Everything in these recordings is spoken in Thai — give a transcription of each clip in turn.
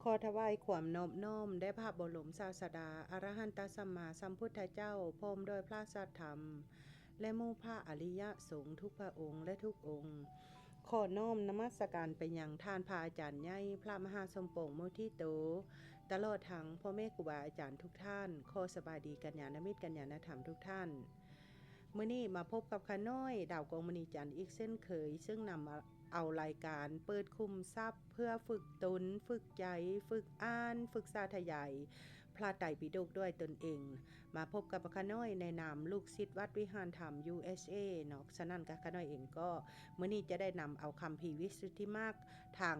ขอถวายความนอบน้อมแด่พระบรมศาสดาอรหันตสัมมาสัมพุทธเจ้าพร้อมด้วยพระสัทธรรมและหมู่พระอริยสงฆ์ทุกพระองค์และทุกองค์ขอน้อมนมัสการไปยังท่านพระอาจารย์ใหญ่พระมหาสมปองโมทิโตตลอดทั้งพ่อแม่ครูบาอาจารย์ทุกท่านขอสบายดีกัญญาณมิตรกัญญาณธรรมทุกท่านมื้อนี้มาพบกับข้าน้อยดาวกองมณีจันทร์อีกเส้นเคยซึ่งนำมาเอารายการเปิดคุมทรัพย์เพื่อฝึกตนฝึกใจฝึกอ่านฝึกสาธยายพระไตรปิฎกด้วยตนเองมาพบกับข้าน้อยในนามลูกศิษย์วัดวิหารธรรม USA เนาะฉะนั้นข้าน้อยเองก็มื้อนี้จะได้นำเอาคัมภีร์วิสุทธิมรรคทาง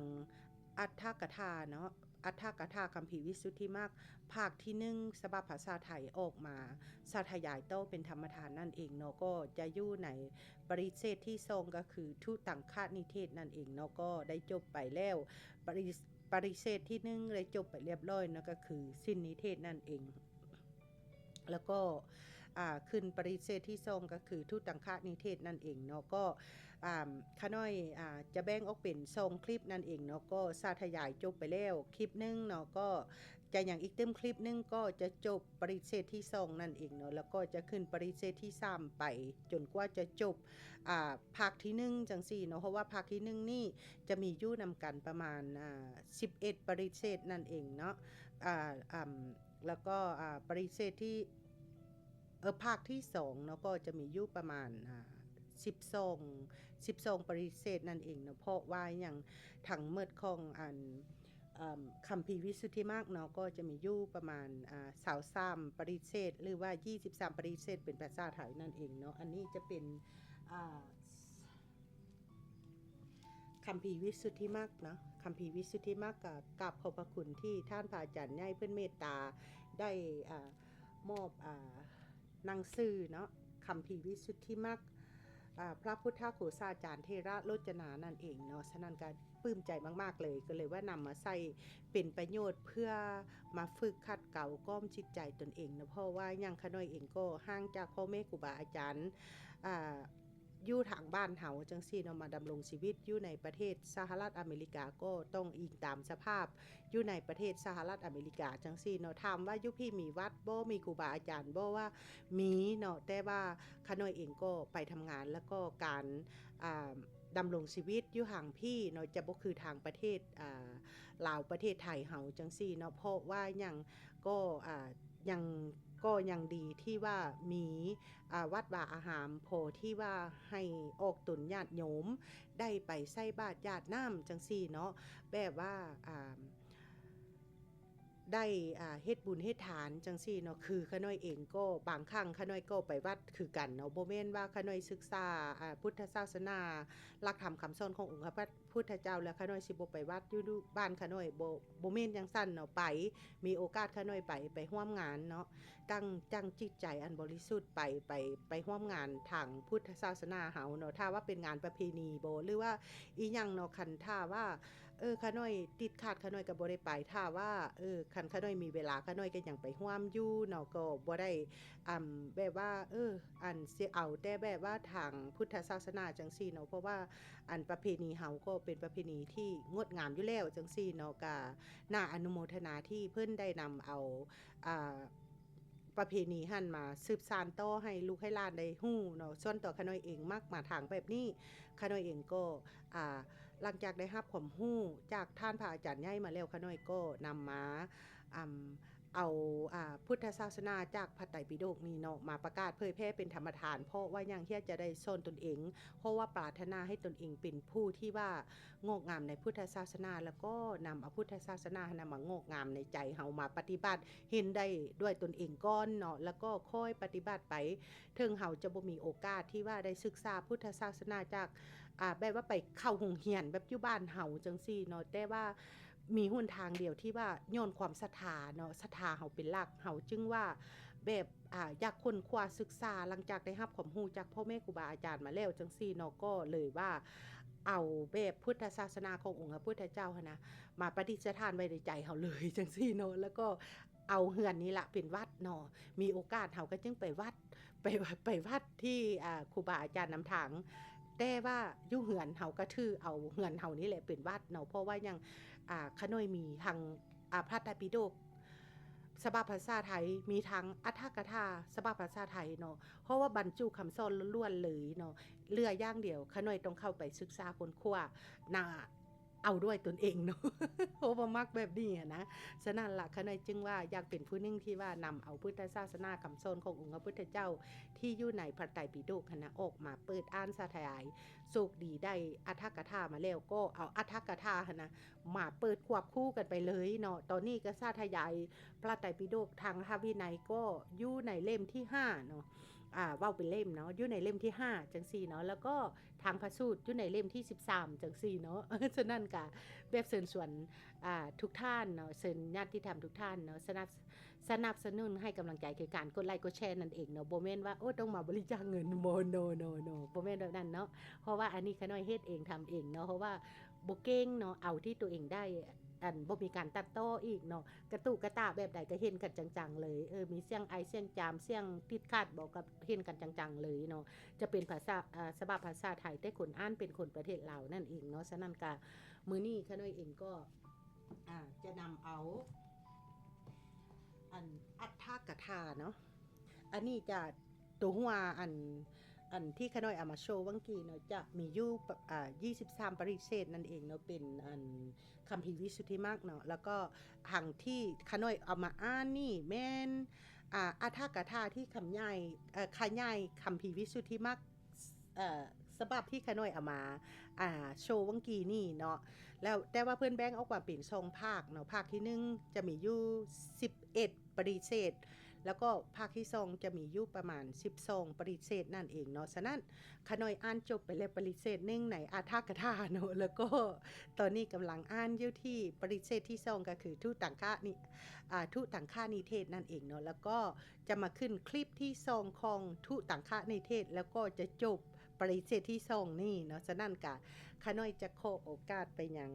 อัฏฐกถาเนาะอัฏฐกถาคัมภีร์วิสุทธิมรรคภาคที่1ฉบับภาษาไทยออกมาสาธยายโตเป็นธรรมทานนั่นเองเนาะก็จะอยู่ในปริเชตที่2ก็คือทุตังคนิเทศนั่นเองเนาะก็ได้จบไปแล้วปริเชตที่1ได้จบไปเรียบร้อยเนาะก็คือสิ้นนิเทศนั่นเองแล้วก็ขึ้นปริเชตที่2ก็คือทุตังคนิเทศนั่นเองเนาะก็ข้าน้อยจะแบ่งออกเป็น2คลิปนั่นเองเนาะก็สาธยายจบไปแล้วคลิปนึงเนาะก็จะอย่างอีกเต็มคลิปนึงก็จะจบปริเชตที่2นั่นเองเนาะแล้วก็จะขึ้นปริเชตที่3ไปจนกว่าจะจบภาคที่1จังซี่เนาะเพราะว่าภาคที่1นี่จะมีอยู่นำกันประมาณ11ปริเชตนั่นเองเนาะแล้วก็ปริเชตที่ภาคที่2เนาะก็จะมีอยู่ประมาณ12ปริเชตนั่นเองเนาะเพราะว่าอย่างทั้งหมดของคัมภีร์วิสุทธิมรรคเนาะก็จะมีอยู่ประมาณ23ปริเชตหรือว่า23ปริเชตเป็นภาษาไทยนั่นเองเนาะอันนี้จะเป็นคัมภีร์วิสุทธิมรรคเนาะคัมภีร์วิสุทธิมรรคกับขอบพระคุณที่ท่านพระอาจารย์ใหญ่เพิ่นเมตตาได้มอบหนังสือเนาะคัมภีร์วิสุทธิมรรคพระพุทธโฆษาจารย์เทระโรจนานั่นเองเนาะฉะนั้นก็ปลื้มใจมากๆเลยก็เลยว่านำมาใส่เป็นประโยชน์เพื่อมาฝึกขัดเกลาก้อมจิตใจตนเองนะเพราะว่าอย่างข้าน้อยเองก็ห่างจากพ่อแม่ครูบาอาจารย์อยู่ทางบ้านเฮาจังซี่เนาะมาดำรงชีวิตอยู่ในประเทศสหรัฐอเมริกาก็ต้องอิงตามสภาพอยู่ในประเทศสหรัฐอเมริกาจังซี่เนาะถามว่าอยู่พี่มีวัดบ่มีครูบาอาจารย์บ่ว่ามีเนาะแต่ว่าข้าน้อยเองก็ไปทำงานแล้วก็การดำรงชีวิตอยู่ห่างพี่เนาะจะบ่คือทางประเทศลาวประเทศไทยเฮาจังซี่เนาะเพราะว่ายังก็ยังยังดีที่ว่ามีวัดวาอารามพอที่ว่าให้ออกตนญาติโยมได้ไปใส่บาตรญาติน้ำจังซี่เนาะแบบว่าได้เฮ็ดบุญเฮ็ดทานจังซี่เนาะคือข้าน้อยเองก็บางครั้งข้าน้อยก็ไปวัดคือกันเนาะบ่แม่นว่าข้าน้อยศึกษาพุทธศาสนาหลักธรรมคำสอนขององค์พระพุทธเจ้าแล้วข้าน้อยสิบ่ไปวัดอยู่บ้านข้าน้อยบ่แม่นจังซั่นเนาะไปมีโอกาสข้าน้อยไปร่วมงานเนาะตั้งจิตใจอันบริสุทธิ์ไปร่วมงานทางพุทธศาสนาเฮาเนาะถ้าว่าเป็นงานประเพณีบ่หรือว่าอีหยังเนาะคันถ้าว่าข้าน้อยติดขัดข้าน้อยก็บ่ได้ไปถ้าว่าคันข้าน้อยมีเวลาข้าน้อยก็ยังไปร่วมอยู่เนาะก็บ่ได้แบบว่าอันสิเอาแต่แบบว่าทางพุทธศาสนาจังซี่เนาะเพราะว่าอันประเพณีเฮาก็เป็นประเพณีที่งดงามอยู่แล้วจังซี่เนาะก็น่าอนุโมทนาที่เพิ่นได้นำเอาประเพณีหั่นมาสืบสานต่อให้ลูกให้หลานได้ฮู้เนาะส่วนตัวข้าน้อยเองมักมาทางแบบนี้ข้าน้อยเองก็หลังจากได้รับความรู้จากท่านพระอาจารย์ใหญ่มาแล้วข้าน้อยก็นำมาเอาพุทธศาสนาจากพระไตรปิฎกนี้เนาะมาประกาศเผยแพร่เป็นธรรมทานเพราะว่าอย่างที่จะได้สอนตนเองเพราะว่าปรารถนาให้ตนเองเป็นผู้ที่ว่างอกงามในพุทธศาสนาแล้วก็นำเอาพุทธศาสนานำมางอกงามในใจเฮามาปฏิบัติเห็นได้ด้วยตนเองก่อนเนาะแล้วก็ค่อยปฏิบัติไปถึงเฮาจะบ่มีโอกาสที่ว่าได้ศึกษาพุทธศาสนาจากแบบว่าไปเข้าโรงเรียนแบบอยู่บ้านเฮาจังซี่เนาะแต่ว่ามีหนทางเดียวที่ว่าย้อนความศรัทธาเนาะศรัทธาเฮาเป็นหลักเฮาจึงว่าแบบอยากค้นคว้าศึกษาหลังจากได้รับความรู้จากพ่อแม่ครูบาอาจารย์มาแล้วจังซี่เนาะก็เลยว่าเอาแบบพุทธศาสนาขององค์พระพุทธเจ้าหั้นนะมาประดิษฐานไว้ในใจเฮาเลยจังซี่เนาะแล้วก็เอาเฮือนนี้ล่ะเป็นวัดเนาะมีโอกาสเฮาก็จึงไปวัดไปวัดที่ครูบาอาจารย์นำทางแต่ว่าอยู่เฮือนเฮาก็ถือเอาเฮือนเฮานี่แหละเป็นวัดเนาะเพราะว่ายังข้าน้อยมีทาง พระไตรปิฎกฉบับภาษาไทยมีทั้งอรรถกถาฉบับภาษาไทยเนาะเพราะว่าบรรจุคำสอนล้วนๆเลยเนาะเลืออย่างเดียวขาน้อยต้องเข้าไปศึกษาค้นคว้าน่าเอาด้วยตนเองเนาะ เพราะว่ามักแบบนี้นะฉะนั้นล่ะขาน้อยจึงว่าอยากเป็นผู้หนึ่งที่ว่านำเอาพุทธศาสนาคำสอนขององค์พระพุทธเจ้าที่อยู่ในพระไตรปิฎกนะออกมาเปิดอ่านสาธยายโชคดีได้อรรถกถามาแล้วก็เอาอรรถกถานะมาเปิดควบคู่กันไปเลยเนาะตอนนี้ก็สาธยายพระไตรปิฎกทางพระวินัยก็อยู่ในเล่มที่5เนาะเว้าเป็นเล่มเนาะอยู่ในเล่มที่5จังซี่เนาะแล้วก็ทางพระสูตรอยู่ในเล่มที่13จังซี่เนาะ ฉะนั้นก็แบบเชิญชวนทุกท่านเนาะเชิญญาติธรรมทุกท่านเนาะสนับสนุนให้กำลังใจคือการกดไลค์กดแชร์นั่นเองเนาะบ่แม่นว่าโอ้ต้องมาบริจาคเงินโมโนบ่แม่นแบบนั้นเนาะเพราะว่าอันนี้ขาน้อยเฮ็ดเองทำเองเนาะเพราะว่าบ่เก่งเนาะเอาที่ตัวเองได้บ่มีการตัดต่ออีกเนาะกระตุกกระตาแบบใดก็เห็นกันจังๆเลยมีเสียงไอเสียงจามเสียงติดขัดบอกกับเห็นกันจังๆเลยเนาะจะเป็นภาษาฉบับภาษาไทยแต่คนอ่านเป็นคนประเทศลาวนั่นเองเนาะฉะนั้นก็มื้อนี้ขาน้อยเองก็จะนำเอาอัฏฐกถาเนาะอันนี้จะตัวหัวอันที่ขาน้อยเอามาโชว์วังกี้เนาะจะมีอยู่23ปริเชตนั่นเองเนาะเป็นคัมภีร์วิสุทธิมรรคเนาะแล้วก็หังที่ขาน้อยเอามาอ่านนี่แม่นอัฏฐกถาที่คำใหญ่ขยายคัมภีร์วิสุทธิมรรคฉบับที่ขาน้อยเอามาโชว์วังกี้นี่เนาะแล้วแต่ว่าเพิ่นแบ่งออกมาเป็น2ภาคเนาะภาคที่1จะมีอยู่11ปริเชตแล้วก็ภาคที่2จะมีอยู่ประมาณ12ปริเชตนั่นเองเนาะฉะนั้นขาน้อยอ่านจบไปแล้วปริเชตนึงในอัฏฐกถาเนาะแล้วก็ตอนนี้กำลังอ่านอยู่ที่ปริเชตที่2ก็คือทุตังคนี่ทุตังคนิเทศนั่นเองเนาะแล้วก็จะมาขึ้นคลิปที่2ของทุตังคนิเทศแล้วก็จะจบปริเชตที่2นี่เนาะฉะนั้นก็ขาน้อยจะขอโอกาสไปยัง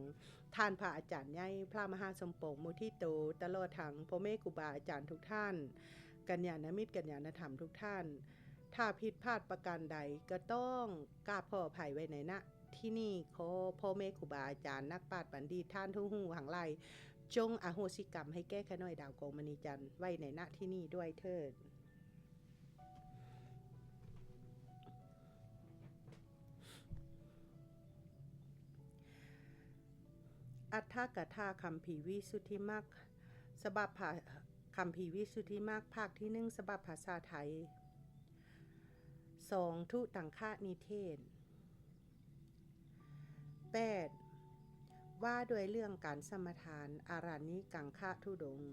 ท่านพระอาจารย์ใหญ่พระมหาสมปองมุทิโตตลอดทั้งพ่อแม่ครูบาอาจารย์ทุกท่านกัลยาณมิตรกัลยาณธรรมทุกท่านถ้าผิดพลาดประการใดก็ต้องกราบขออภัยไว้ในณที่นี่ขอพ่อแม่ครูบาอาจารย์นักปราชญ์บัณฑิตท่านทุกหูหังไหลจงอโหสิกรรมให้แก้ขาน้อยดาวกองมณีจันทร์ไว้ในณที่นี่ด้วยเถิดอัฏฐกถาคัมภีร์วิสุทธิมรรคฉบับคัมภีร์วิสุทธิมรรคภาคที่1ฉบับภาษาไทย2ทุตังคนิเทศ8ว่าด้วยเรื่องการสมทานอารานิกังคะธุดงค์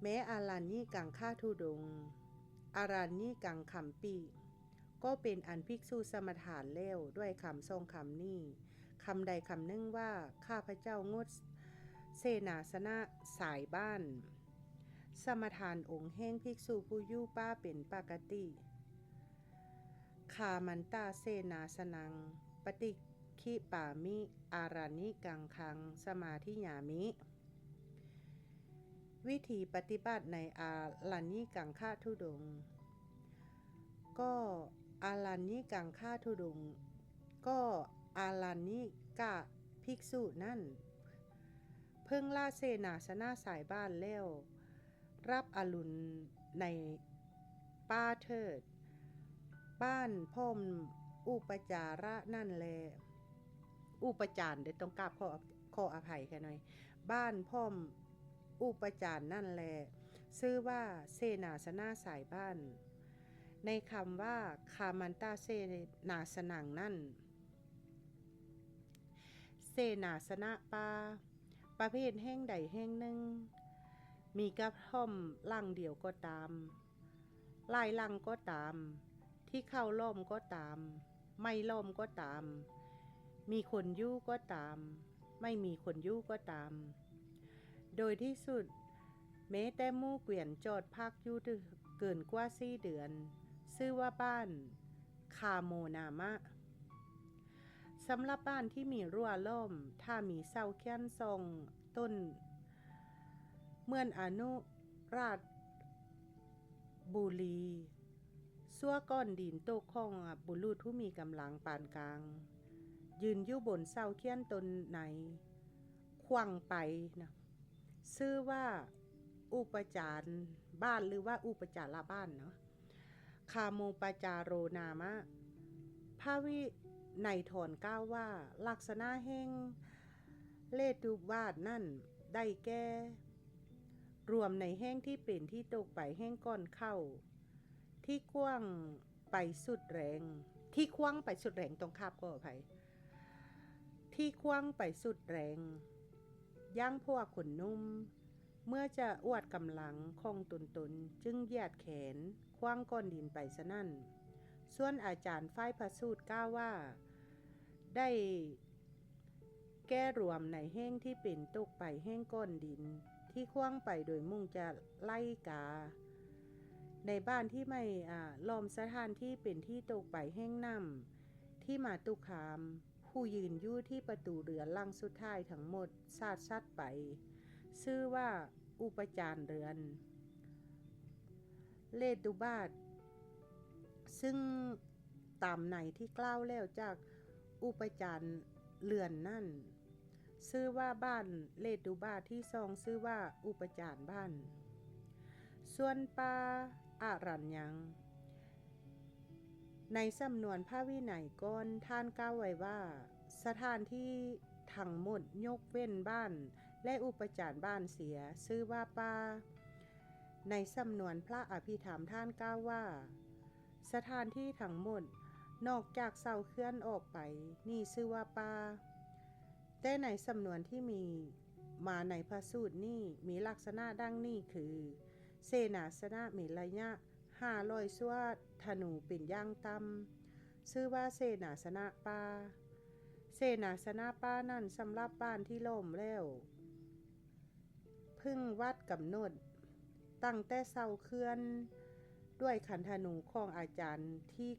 แม้อารานิกังคะธุดงค์อารานิกังคัมปีก็เป็นอันภิกษุสมทานแล้วด้วยคำทรงคำนี้คำใดคำหนึ่งว่าข้าพเจ้างดเสนาสนะสายบ้านสมทานองค์แห่งภิกษุผู้อยู่ป้าเป็นปกติคามันตาเสนาสนังปฏิคิปามิอารานิกังคังสมาธิยามิวิธีปฏิบัติในอารานิกังคะธุดงค์ก็อารานิกังคะธุดงค์ก็อารานิกะภิกษุนั่นเพิ่งลาเสนาสนะสายบ้านแล้วรับอรุณในป้าเถิดบ้านพ่อมอุปจาระนั่นแลอุปจารเดี๋ยวต้องกราบขออภัยกันหน่อยบ้านพ่อมอุปจารนั่นแลชื่อว่าเสนาสนะสายบ้านในคำว่าคามันตาเสนาสนังนั่นเสนาสนะป้าประเภทแห่งใดแห่งหนึ่งมีกระท่อมหลังเดียวก็ตามหลายหลังก็ตามที่เข้าล้อมก็ตามไม่ล้อมก็ตามมีคนอยู่ก็ตามไม่มีคนอยู่ก็ตามโดยที่สุดแม้แต่หมู่เกวียนจอดพักอยู่เกินกว่า4 เดือนชื่อว่าบ้านคาโมนามะสำหรับบ้านที่มีรั้วล้อมถ้ามีเสาแค้นทรงต้นเมื่อนอนุราชบุรีซั่วก้อนดินโตกของบุรุษผู้มีกำลังปานกลางยืนอยู่บนเสาเคียนตนไหน ควงไปนะชื่อว่าอุปจารบ้านหรือว่าอุปจาระบ้านเนาะคาโมปจาโรนามะพระวิในถอนก้าวว่าลักษณะแห่งเลตุวาดนั่นได้แก่รวมในแห้งที่เป็นที่ตกไปแห้งก้อนเข้าที่กว้างไปสุดแรงที่คว้างไปสุดแรงตรงคาบก็อภัยที่คว้างไปสุดแรงย่างพวกขนนุ่มเมื่อจะอวดกำลังของตนจึงเหยียดแขนคว้างก้อนดินไปซะนั่นส่วนอาจารย์ฝ้ายพระสูตรกล่าวว่าได้แก้รวมในแห้งที่เป็นตกไปแห้งก้อนดินที่คว้างไปโดยมุ่งจะไล่กาในบ้านที่ไม่ล้อมสถานที่เป็นที่ตกไปแห้งน้ำที่มาตุคามผู้ยืนอยู่ที่ประตูเรือนหลังสุดท้ายทั้งหมดซาดซัดไปชื่อว่าอุปจารเรือนเลตุบาทซึ่งตามในที่กล่าวแล้วจากอุปจารเรือนนั่นชื่อว่าบ้านเลตุบาทที่2ชื่อว่าอุปจารบ้านส่วนปาอารัญญังในสำนวนพระวินัยก่อนท่านกล่าวไว้ว่าสถานที่ทั้งหมดยกเว้นบ้านและอุปจารบ้านเสียชื่อว่าปาในสำนวนพระอภิธรรมท่านกล่าวว่าสถานที่ทั้งหมดนอกจากเสาเคลื่อนออกไปนี่ชื่อว่าปาแต่ในสำนวนที่มีมาในพระสูตรนี้มีลักษณะดังนี้คือเสนาสนะมีระยะ500 สวดธนูเป็นย่างต่ำชื่อว่าเสนาสนะปาเสนาสนะปานั่นสำหรับบ้านที่ล่มแล้วพึ่งวัดกำหนดตั้งแต่เสาเคลื่อนด้วยขันธนูของอาจารย์ที่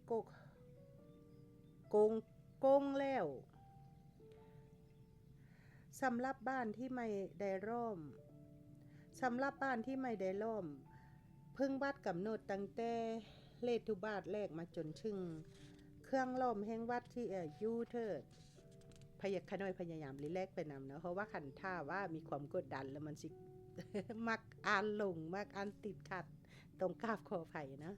โกงแล้วสำหรับบ้านที่ไม่ได้ร่มพึ่งวัดกำหนดตั้งแต่เลทุบาทแรกมาจนถึงเครื่องล่มแห่งวัดที่ยูเทิดพยักขน้อยพยายามรีแลกไปนำเนาะเพราะว่าขันท่าว่ามีความกดดันแล้วมันสิ มักอ่านลงมักอ่านติดขัดตรงกราบขอไผ่นะ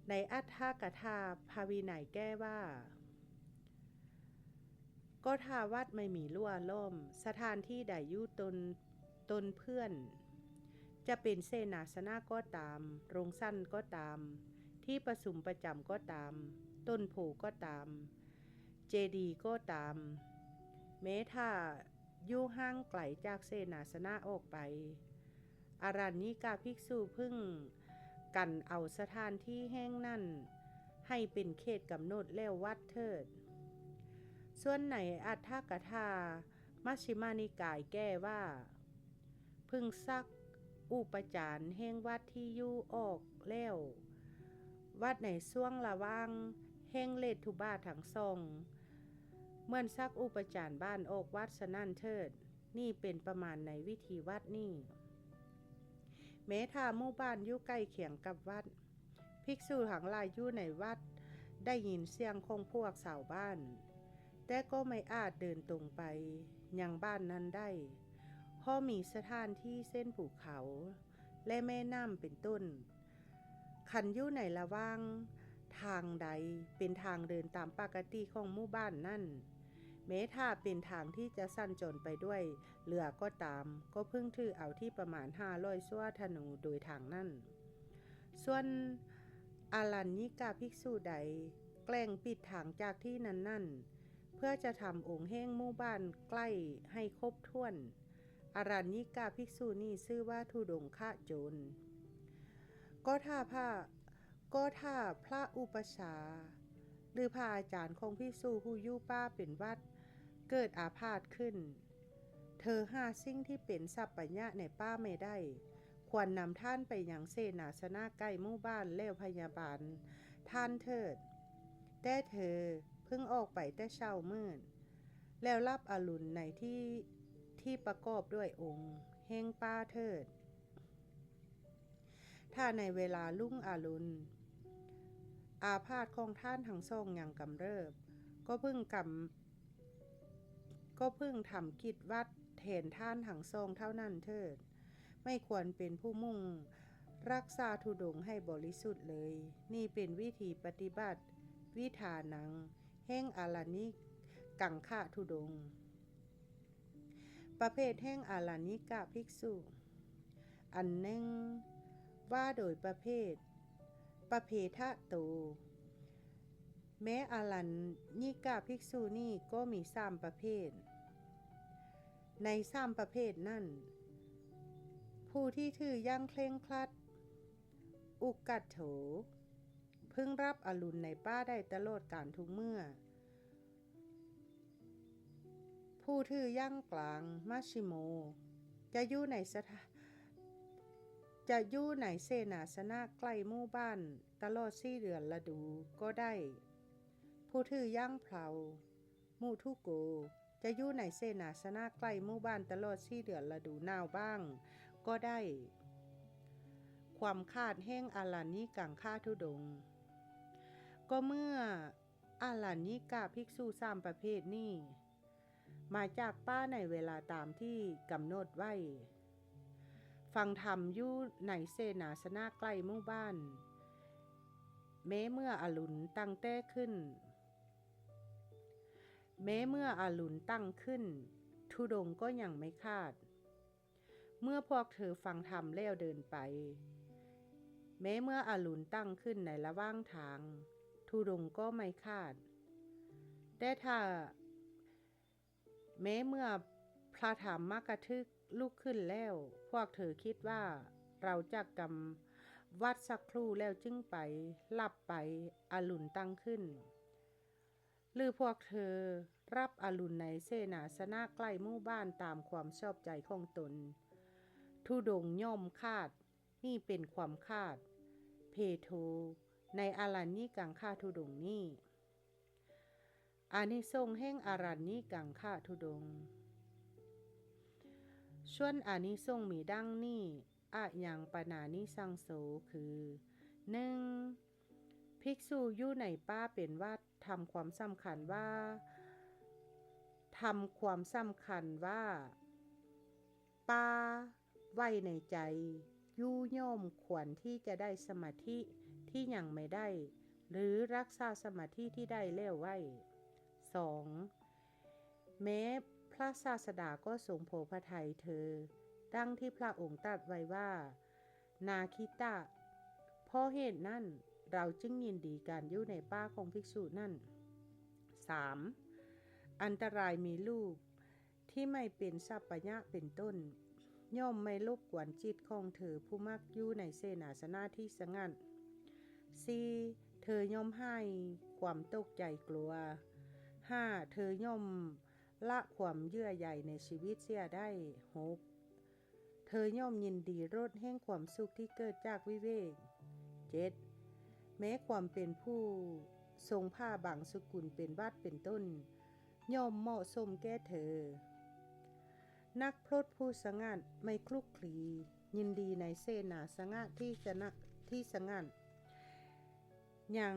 ในอัฏฐกถาภาวินัยแก้ว่าก็ถ้าวัดไม่มีรั้วล้อมสถานที่ใดอยู่ตนเพื่อนจะเป็นเสนาสนะก็ตามโรงสั้นก็ตามที่ประชุมประจำก็ตามต้นโพก็ตามเจดีย์ก็ตามแม้ถ้าอยู่ห่างไกลจากเสนาสนะออกไปอารัญญิกาภิกษุพึงกันเอาสถานที่แห่งนั้นให้เป็นเขตกำหนดแล้ววัดเถิดส่วนในอัฏฐกถามัชฌิมานิกายแก้ว่าพึงซักอุปจารแห่งวัดที่อยู่ออกแล้ววัดในช่วงระหว่างแห่งเลทุบาททั้งสองเหมือนซักอุปจารบ้านออกวัดสนั่นเถิดนี่เป็นประมาณในวิธีวัดนี่แม้ถ้าหมู่บ้านอยู่ใกล้เคียงกับวัดภิกษุทั้งหลายอยู่ในวัดได้ยินเสียงของพวกชาวบ้านแต่ก็ไม่อาจเดินตรงไปยังบ้านนั้นได้เพราะมีสถานที่เส้นภูเขาและแม่น้ำเป็นต้นคันอยู่ในระหว่างทางใดเป็นทางเดินตามปกติของหมู่บ้านนั่นแม้ถ้าเป็นทางที่จะสั้นจนไปด้วยเรือก็ตามก็เพิ่งถือเอาที่ประมาณ500 สวดธนูโดยทางนั่นส่วนอารัญญิกาภิกษุใดแกล้งปิดทางจากที่นั้นเพื่อจะทำองค์แห่งหมู่บ้านใกล้ให้ครบถ้วนอารัญญิกาภิกษุนี้ชื่อว่าธุดงคโจรก็ถ้าพระอุปชาหรือพระอาจารย์ของภิกษุผู้อยู่ป่าเป็นวัดเกิดอาพาธขึ้นเธอหาสิ่งที่เป็นสัพพยะในป่าไม่ได้ควรนำท่านไปยังเสนาสนะใกล้หมู่บ้านแล้วพยาบาลท่านเถิดแต่เธอเพิ่งออกไปแต่เช้ามืดแล้วรับอรุณในที่ประกอบด้วยองค์แห่งป่าเถิดถ้าในเวลารุ่งอรุณอาพาธของท่านทั้งสองอย่างกำเริบก็ ก็เพิ่งทำกิจวัดแทนท่านทั้งทรงเท่านั้นเถิดไม่ควรเป็นผู้มุ่งรักษาธุดงค์ให้บริสุทธิ์เลยนี่เป็นวิธีปฏิบัติวิธานังแห่งอารานิกังคะธุดงค์ประเภทแห่งอารานิกะภิกษุอันหนึ่งว่าโดยประเภททะโตแม้อารัญญิกะภิกษุนี่ก็มี3ประเภทใน3ประเภทนั่นผู้ที่ถืออย่างเคร่งครัดอุกัตโถพึงรับอรุณในป้าได้ตลอดกาลทุกเมื่อผู้ถือย่างกลางมัชชิโมจะอยู่ในเสนาสนะใกล้หมู่บ้านตลอด4 เดือนฤดูก็ได้ผู้ถือย่างเพลามุทุโกจะอยู่ในเสนาสนะใกล้หมู่บ้านตลอด4 เดือนฤดูหนาวบ้างก็ได้ความคาดแห่งอารัญญิกังคะธุดงค์ก็เมื่ออารัญญิกะภิกษุ3ประเภทนี้มาจากป้าในเวลาตามที่กำหนดไว้ฟังธรรมอยู่ในเสนาสนะใกล้หมู่บ้านแม้เมื่ออรุณตั้งขึ้นธุดงค์ก็ยังไม่ขาดเมื่อพวกเธอฟังธรรมแล้วเดินไปแม้เมื่ออรุณตั้งขึ้นในระหว่างทางธุดงค์ก็ไม่ขาดแต่ถ้าแม้เมื่อพระธรรมกทึกลุกขึ้นแล้วพวกเธอคิดว่าเราจะกำวัดสักครู่แล้วจึงไปหลับไปอรุณตั้งขึ้นหรือพวกเธอรับอรุณในเสนาสนะใกล้หมู่บ้านตามความชอบใจของตนธุดงค์ย่อมขาดนี่เป็นความขาดเพโทในอารัญญิกังคะธุดงค์นี้อานิสงส์แห่งอารัญญิกังคะธุดงค์ส่วนอานิสงส์มีดังนี้อะยังปนานิสังโสคือ 1. ภิกษุอยู่ในป่าเป็นวัดทำความสำคัญว่าป่าไว้ในใจยู่ย่อมควรที่จะได้สมาธิที่ยังไม่ได้หรือรักษาสมาธิที่ได้แล้วไว้ 2. แม้พระศาสดาก็ทรงโพพทัยเธอดังที่พระองค์ตรัสไว้ว่านาคิตะเพราะเหตุนั้นเราจึงยินดีการอยู่ในป่าของภิกษุนั่น 3. อันตรายมีลูกที่ไม่เป็นสัพพยะเป็นต้นย่อมไม่รบกวนจิตของเธอผู้มักอยู่ในเสนาสนะที่สงัด 4. เธอย่อมให้ความตกใจกลัว 5. เธอย่อมละความเยื่อใยในชีวิตเสียได้ 6. เธอย่อมยินดีรสแห่งความสุขที่เกิดจากวิเวก 7. แม้ความเป็นผู้ทรงผ้าบางสกุลเป็นวัดเป็นต้นย่อมเหมาะสมแก่เธอนักพรตผู้สงัดไม่คลุกคลียินดีในเสนาสนะที่สงัดยัง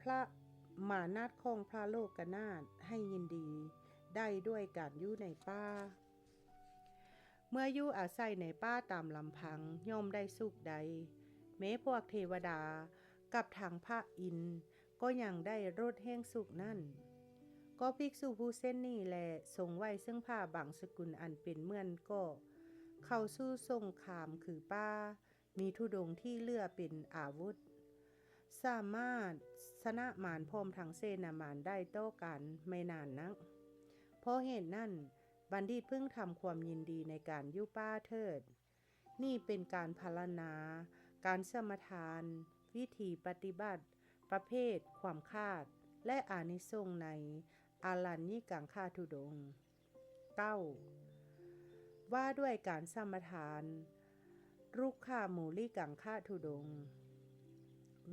พระมานาถของพระโลกนาถให้ยินดีได้ด้วยการอยู่ในป่าเมื่ออยู่อาศัยในป่าตามลำพังย่อมได้สุขใดแม้พวกเทวดากับทางพระอินทร์ก็ยังได้รสแห่งสุขนั่นก็ภิกษุผู้เส้นนี้แลทรงไว้ซึ่งผ้าบางสกุลอันเป็นเหมือนก็เข้าสู้สงครามคือป้ามีธุดงค์ที่เลื่อเป็นอาวุธสามารถชนะมารพร้อมทั้งเสนามารได้โต้กันไม่นานนักเพราะเหตุนั้นบัณฑิตพึงทำความยินดีในการอยู่ป่าเถิดนี่เป็นการพรรณนาการสมทานวิธีปฏิบัติประเภทความคาดและอานิสงส์ในอารัญญิกังคะธุดงค์ 9. ว่าด้วยการสมทานรุกขมูลิกังคะธุดงค์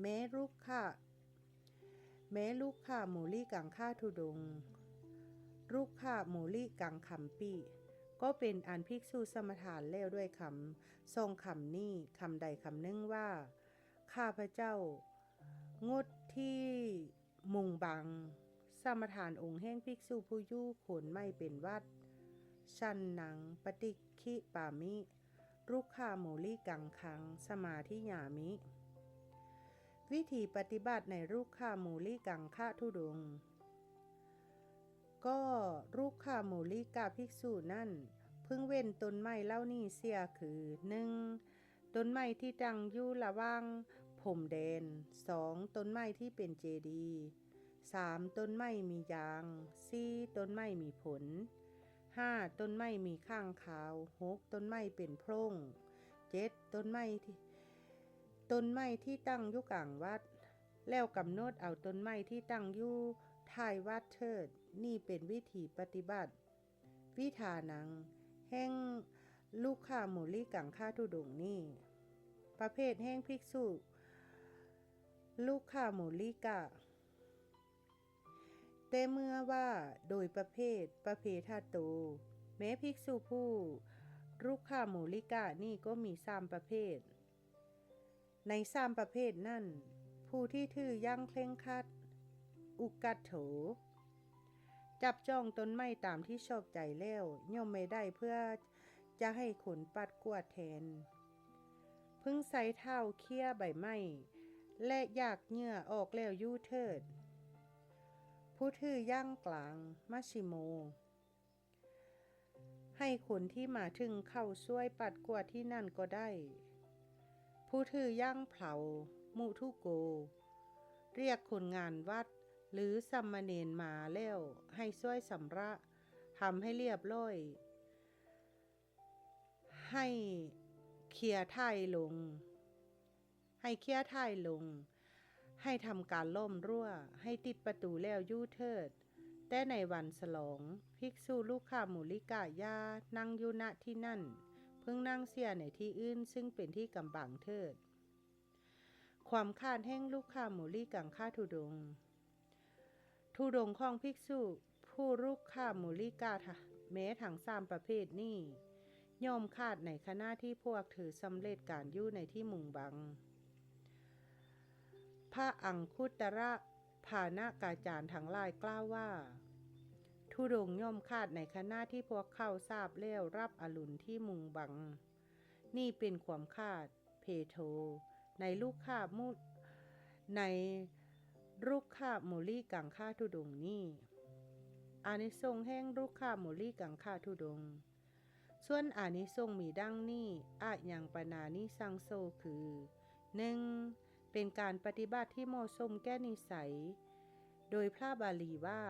แม้รุกขมูลิกังคะธุดงค์รุกขมูลิกังคัมปิก็เป็นอันภิกษุสมทานแล้วด้วยคำทรงคำนี้คำใดคำหนึ่งว่าข้าพระเจ้างดที่มุงบัง สมทานองค์แห่งภิกษุผู้อยู่โขนไม่เป็นวัดชันนังปฏิคิปามิรุกขาโมลิกังคังสมาธิยามิ วิธีปฏิบัติในรุกขาโมลิกังคะธุดงค์ก็รุกขาโมลิกาภิกษุนั่นพึงเว้นต้นไม้เล่านี้เสียคือ 1. ต้นไม้ที่ตั้งอยู่ระหว่างพรมแดน 2. ต้นไม้ที่เป็นเจดีย์ 3. ต้นไม้มียาง 4. ต้นไม้มีผล 5. ต้นไม้มีข้างขาว 6. ต้นไม้เป็นโพรง 7. ต้นไม้ที่ตั้งอยู่กลางวัดแล้วกำหนดเอาต้นไม้ที่ตั้งอยู่ท้ายวัดเถิดนี่เป็นวิธีปฏิบัติวิธานังแห่งลูกขาโมลิกังคะธุดงค์นี้ประเภทแห่งภิกษุลูกขาโมลิกะแต่เมื่อว่าโดยประเภทาโตแม้ภิกษุผู้ลูกขาโมลิกะนี่ก็มี3ประเภทใน3ประเภทนั่นผู้ที่ถือยั่งเคร่งครัดอุกัตโถจับจ้องต้นไม้ตามที่ชอบใจแล้วย่อมไม่ได้เพื่อจะให้ขนปัดกวาดแทนพึงใส่เท้าเคี่ยใบไม้และอยากเหงื่อออกแล้วยู่เถิดผู้ถือย่างกลางมัชชิโมให้คนที่มาถึงเข้าช่วยปัดกวาดที่นั่นก็ได้ผู้ถือย่างเผามุทุโกเรียกคนงานวัดหรือสามเณรมาแล้วให้ช่วยสำระทำให้เรียบร้อยให้เคลียร์ท่ายลงให้ทำการล่มรั่วให้ติดประตูแล้วยู่เถิดแต่ในวันฉลองภิกษุลูกขาโมลิกะยานั่งอยู่ณที่นั่นเพิ่งนั่งเสียในที่อื่นซึ่งเป็นที่กำบังเถิดความคาดแห่งลูกขาโมลิกังคะธุดงค์ของภิกษุผู้ลูกขาโมลิกะแม้ทั้ง3ประเภทนี้ย่อมคาดในขณะที่พวกถือสำเร็จการอยู่ในที่มุงบังพระอังคุตระภานกาจารย์ทั้งหลายกล่าวว่าธุดงค์ย่อมคาดในขณะที่พวกเขาทราบแล้วรับอรุณที่มุงบังนี่เป็นความคาดเพโทในลูกขาโมลิกังคะธุดงค์นี้อานิสงส์แห่งลูกขาโมลิกังคะธุดงค์ส่วนอานิสงส์มีดังนี้อะยังปนานิสังโซคือ 1. เป็นการปฏิบัติที่เหมาะสมแก่นิสัยโดยพระบาลีว่า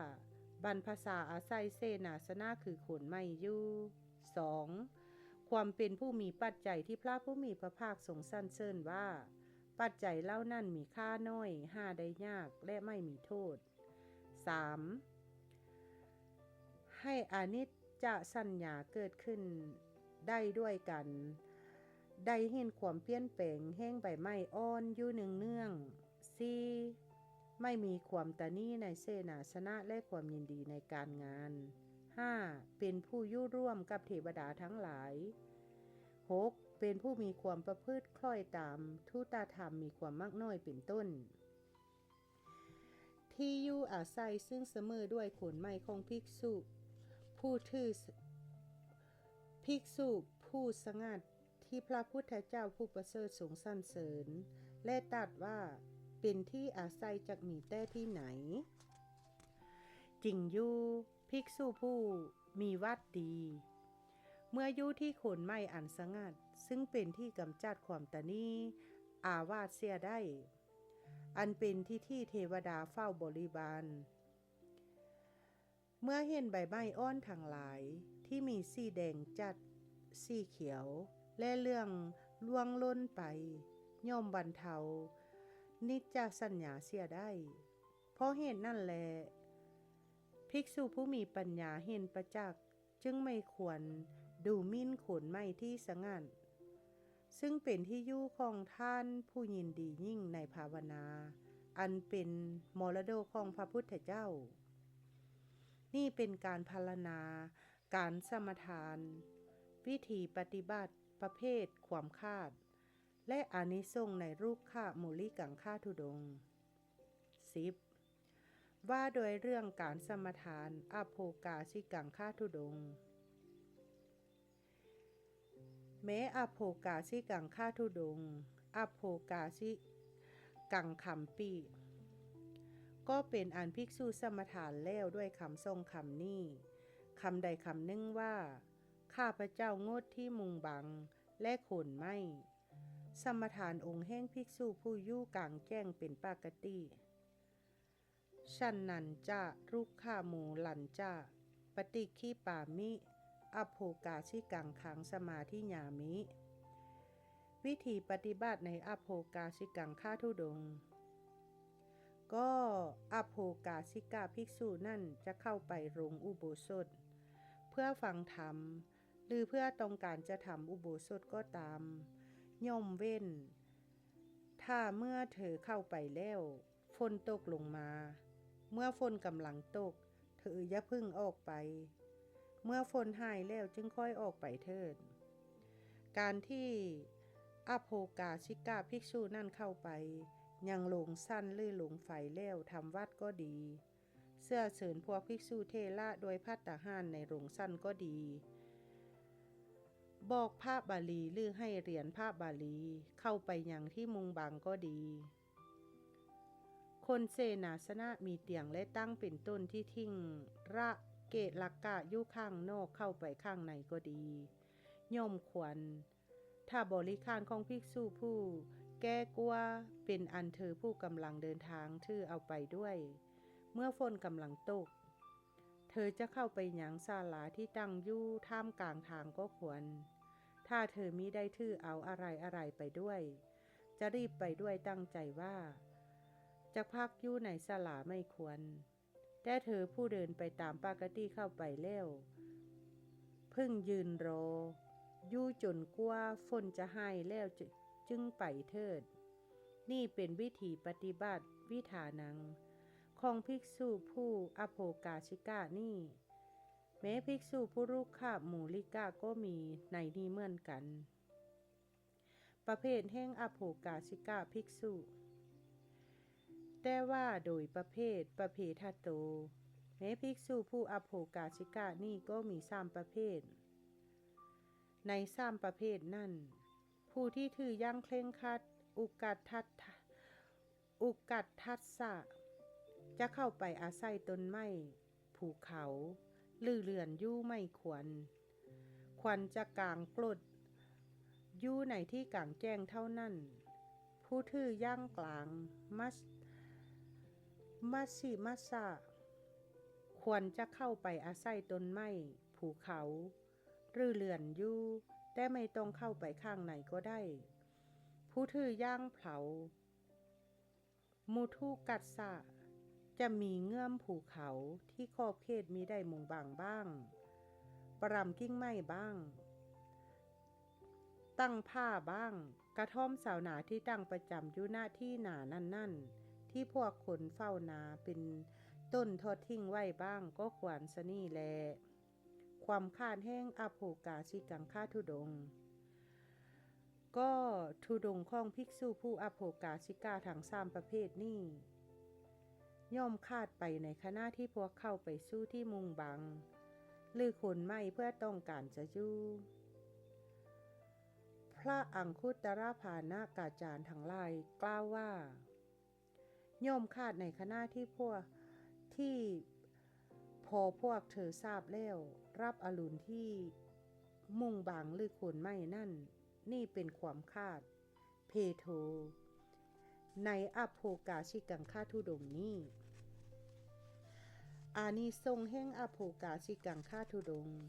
บรรพชาอาศัยเสนาสนะคือขนไม้อยู่ 2. ความเป็นผู้มีปัจจัยที่พระผู้มีพระภาคทรงสรรเสริญว่าปัจจัยเหล่านั้นมีค่าน้อยหาได้ยากและไม่มีโทษ 3. ให้อานิจจสัญญาเกิดขึ้นได้ด้วยกันได้เห็นความเปลี่ยนแปลงแห้งใบไม้อ่อนอยู่เนือง 4. ไม่มีความตณีในเสนาสนะและความยินดีในการงาน 5. เป็นผู้อยู่ร่วมกับเทวดาทั้งหลาย 6. เป็นผู้มีความประพฤติคล้อยตามทุตธรรมมีความมากน้อยเป็นต้นที่อยู่อาศัยซึ่งเสมอด้วยขนไม้ของภิกษุผู้สงัดที่พระพุทธเจ้าผู้ประเสริฐทรงสรรเสริญและตรัสว่าเป็นที่อาศัยจักมีแต่ที่ไหนจริงอยู่ภิกษุผู้มีวัดดีเมื่ออยู่ที่โคนไม้อันสงัดซึ่งเป็นที่กำจัดความตณีอาวาสเสียได้อันเป็นที่เทวดาเฝ้าบริบาลเมื่อเห็นใบไม้อ่อนทั้งหลายที่มีสีแดงจัดสีเขียวและเรื่องล่วงล้นไปย่อมบรรเทานิจจสัญญาเสียได้เพราะเหตุนั่นแลภิกษุผู้มีปัญญาเห็นประจักษ์จึงไม่ควรดูหมิ่นโคนไม้ที่สงัดซึ่งเป็นที่อยู่ของท่านผู้ยินดียิ่งในภาวนาอันเป็นมรดกของพระพุทธเจ้านี่เป็นการพรรณนาการสมทานวิธีปฏิบัติประเภทความคาดและอานิสงส์ในรูปขาโมลิกังคะธุดงค์ 10. ว่าโดยเรื่องการสมทานอโภกาสิกังฆาทุดงค์แม้อโภกาสิกังฆาทุดงค์อโภกาสิกังคัมปิก็เป็นอันภิกษุสมทานแล้วด้วยคำทรงคำนี้คำใดคำหนึ่งว่าข้าพเจ้างดที่มุงบังและขนไม้สมทานองค์แห่งภิกษุผู้อยู่กลางแจ้งเป็นปกติฉันนันจะรุกขามูลันจะปฏิคีปามิอโภกาสิกังขังสมาธิญามิวิธีปฏิบัติในอโภกาสิกังฆาทุดงค์ก็อโภกาสิกาภิกษุนั่นจะเข้าไปโรงอุโบสถเพื่อฟังธรรมหรือเพื่อต้องการจะทำอุโบสถก็ตามย่อมเว้นถ้าเมื่อเธอเข้าไปแล้วฝนตกลงมาเมื่อฝนกำลังตกเธออย่าพึ่งออกไปเมื่อฝนหายแล้วจึงค่อยออกไปเถิดการที่อโภกาสิกาภิกษุนั่นเข้าไปยังหลงสั้นหรือหลงไฟแล้วทำวัดก็ดีเสื้อเสริญพวกภิกษุเทระโดยภัตตาหารในโรงสั้นก็ดีบอกพระบาลีหรือให้เรียนพระบาลีเข้าไปยังที่มุงบังก็ดีคนเสนาสนะมีเตียงและตั้งเป็นต้นที่ทิ้งระเกะลักกะอยู่ข้างนอกเข้าไปข้างในก็ดีย่อมควรถ้าบริการของภิกษุผู้แก้กลัวเป็นอันเธอผู้กำลังเดินทางถือเอาไปด้วยเมื่อฝนกำลังตกเธอจะเข้าไปยังศาลาที่ตั้งอยู่ท่ามกลางทางก็ควรถ้าเธอมิได้ถือเอาอะไรไปด้วยจะรีบไปด้วยตั้งใจว่าจะพักอยู่ในศาลาไม่ควรแต่เธอผู้เดินไปตามปกติเข้าไปแล้วพึ่งยืนรออยู่จนกว่าฝนจะหายแล้วจึงไปเถิดนี่เป็นวิธีปฏิบัติวิธานังของภิกษุผู้อโภกาสิกานี่แม้ภิกษุผู้รุกขมูลิกาก็มีในนี้เหมือนกันประเภทแห่งอโภกาสิกาภิกษุแต่ว่าโดยประเภทโตแม้ภิกษุผู้อโภกาสิกานี่ก็มี3ประเภทใน3ประเภทนั่นผู้ที่ถือยั่งเคร่งครัดอุกัตทัสสะจะเข้าไปอาศัยต้นไม้ภูเขาหรือเรือนยู่ไม่ควรจะกางกลดยู่ในที่กลางแจ้งเท่านั้นผู้ถือย่างกลางมัสิมัสสะควรจะเข้าไปอาศัยต้นไม้ภูเขาหรือเรือนยู่แต่ไม่ต้องเข้าไปข้างในก็ได้ผู้ถือย่างเผามุทุกัสสะจะมีเงื่อมภูเขาที่ขอบเขตมีได้มุงบางบ้างปรำกิ้งไม้บ้างตั้งผ้าบ้างกระท่อมสาวนาที่ตั้งประจำอยู่หน้าที่หนานั่นที่พวกคนเฝ้านาเป็นต้นทอดทิ้งไว้บ้างก็ควรสนี่แลความคาดแห้งอโภกาสิกังฆาทุดงค์ก็ทุดงค์ของภิกษุผู้อโภกาสิกาทั้ง3ประเภทนี้ย่อมคาดไปในขณะที่พวกเข้าไปสู้ที่มุงบังหรือขนไม้เพื่อต้องการจะอยู่พระอังคุตรพานากาจารย์ทั้งหลายกล่าวว่าย่อมคาดในขณะที่พวกเธอทราบแล้วรับอรุณที่มุงบังหรือขนไม้นั่นนี่เป็นความคาดเพโทในอโภกาสิกังฆาทุดงค์นี้อานิสงส์แห่งอโภกาสิกังฆาทุดงค์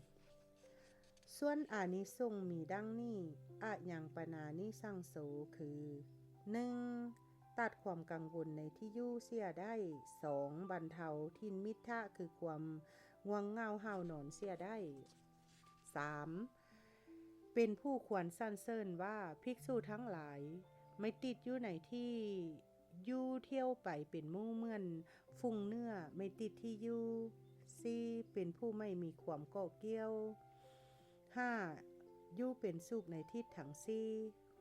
ส่วนอานิสงส์มีดังนี้อะยังปนานิสังโสคือ 1. ตัดความกังวลในที่อยู่เสียได้ 2. บรรเทาทินมิทธะคือความง่วงเหงาหาวนอนเสียได้ 3. เป็นผู้ควรสรรเสริญว่าภิกษุทั้งหลายไม่ติดอยู่ในที่อยู่เที่ยวไปเป็นหมู่เหมือนฟุ่งเนื้อไม่ติดที่อยู่ 4. เป็นผู้ไม่มีความเกาะเกี่ยว 5. อยู่เป็นสุขในทิศทั้ง4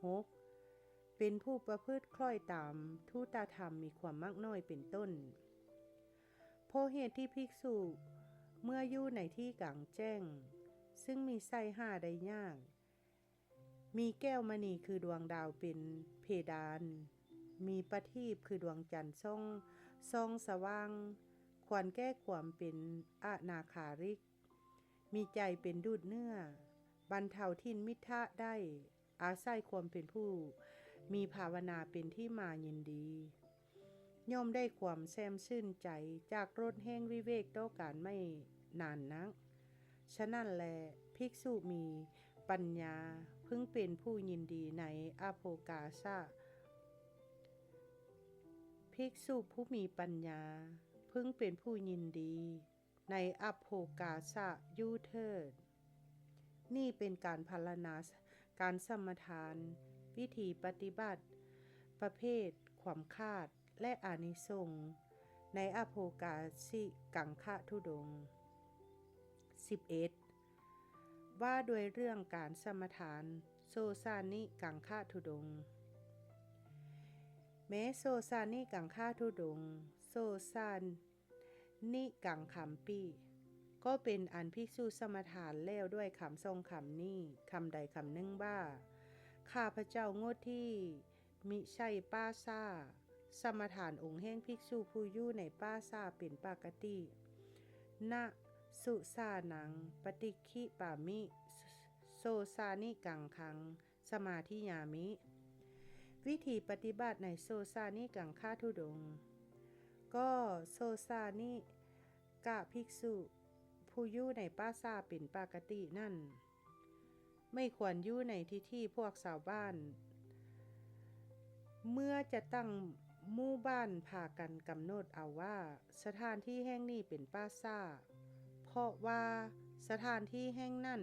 6. เป็นผู้ประพฤติคล้อยตามทุตธรรมมีความมากน้อยเป็นต้น เพราะเหตุที่ภิกษุเมื่ออยู่ในที่กลางแจ้งซึ่งมีไส้หาได้ยากมีแก้วมณีคือดวงดาวเป็นเพดานมีประทีปคือดวงจันทร์ส่องสว่างควรแก้ความเป็นอนาคาริกมีใจเป็นดูดเนื้อบรรเทาทินมิทะได้อาศัยความเป็นผู้มีภาวนาเป็นที่มายินดีย่อมได้ความแซมชื่นใจจากรสแห้งวิเวกต่อการไม่นานนักฉะนั้นแลภิกษุมีปัญญาพึงเป็นผู้ยินดีในอโภกาสะภิกษุผู้มีปัญญาพึงเป็นผู้ยินดีในอโภกาสะอยู่เถิดนี่เป็นการพรรณนาการสมทานวิธีปฏิบัติประเภทความคาดและอานิสงส์ในอโภกาสิกังคะธุดงค์ 11. ว่าด้วยเรื่องการสมทานโซซานิกังคะธุดงค์แม้โซซานิกังคะธุดงค์โซซานิกังคัมปีก็เป็นอันภิกษุสมทานแล้วด้วยคำทรงคำนี้คำใดคำหนึ่งว่าข้าพเจ้างดที่มิใช่ป้าซาสมทานองค์แห่งภิกษุผู้อยู่ในป้าซาเป็นปกติณสุสานังปฏิคิปามิโซซานิกังคังสมาธิยามิวิธีปฏิบัติในโซซานิกังคะธุดงค์ก็โซซานิกะภิกษุผู้อยู่ในป้าซาเป็นปกตินั่นไม่ควรอยู่ในที่พวกชาวบ้านเมื่อจะตั้งหมู่บ้านพากันกำหนดเอาว่าสถานที่แห่งนี้เป็นป้าซาเพราะว่าสถานที่แห่งนั้น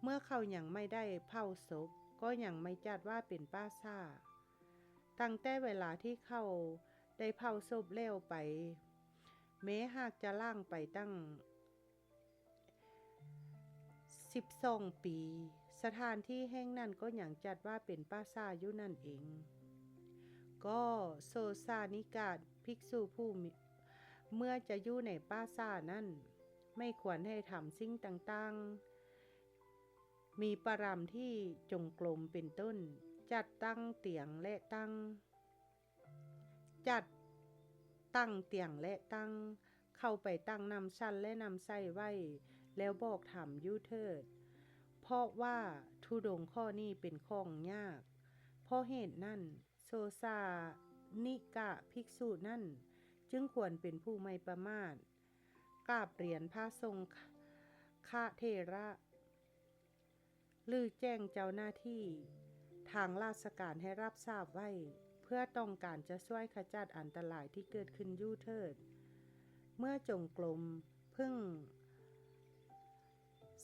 เมื่อเขายังไม่ได้เผาศพก็ยังไม่จัดว่าเป็นป้าซาตั้งแต่เวลาที่เขาได้เผาศพแล้วไปแม้หากจะล่างไปตั้ง12 ปีสถานที่แห่งนั้นก็ยังจัดว่าเป็นป้าซาอยู่นั่นเองก็โซซานิกาภิกษุผู้เมื่อจะอยู่ในป้าซานั้นไม่ควรให้ทำสิ่งต่างๆมีปรำที่จงกรมเป็นต้นจัดตั้งเตียงและตั้งเตียงและตั้งเข้าไปตั้งนำชั้นและนำไส้ไว้แล้วบอกธรรมอยู่เถิดเพราะว่าธุดงค์ข้อนี้เป็นของยากเพราะเหตุนั้นโซซานิกะภิกษุนั่นจึงควรเป็นผู้ไม่ประมาทกราบเรียนพระทรงฆเถระหรือแจ้งเจ้าหน้าที่ทางราชการให้รับทราบไว้เพื่อต้องการจะช่วยขจัดอันตรายที่เกิดขึ้นอยู่เถิดเมื่อจงกรมพึ่ง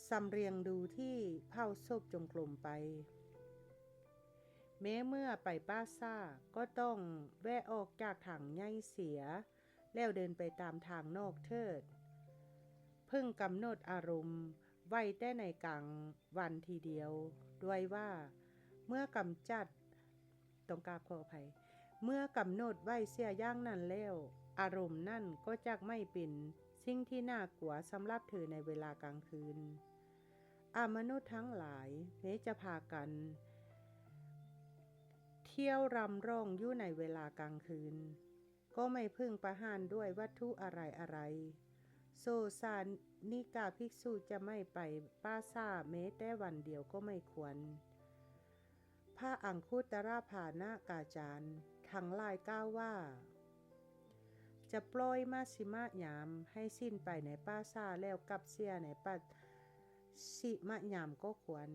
สำเรียงดูที่เผาศพจงกรมไปแม้เมื่อไปป้าซ่าก็ต้องแวะออกจากทางใหญ่เสียแล้วเดินไปตามทางนอกเถิดพึ่งกำหนดอารมณ์ไว้แต่ในกลางวันทีเดียวด้วยว่าเมื่อกำจัดต้องกราบขออภัยเมื่อกำหนดไว้เสียอย่างนั้นแล้วอารมณ์นั่นก็จะไม่เป็นสิ่งที่น่ากลัวสำหรับเธอในเวลากลางคืนมนุษย์ทั้งหลายแม้จะพากันเที่ยวรำร้องอยู่ในเวลากลางคืนก็ไม่พึงประหารด้วยวัตถุอะไรโซซานิกาภิกษุจะไม่ไปป้าซ่าแม้แต่วันเดียวก็ไม่ควรพระอังคุตรภานากาจารย์ทั้งหลายกล่าวว่าจะปล่อยมาสิมะยามให้สิ้นไปในป้าซ่าแล้วกลับเสียในปัสสิมะยามก็ควร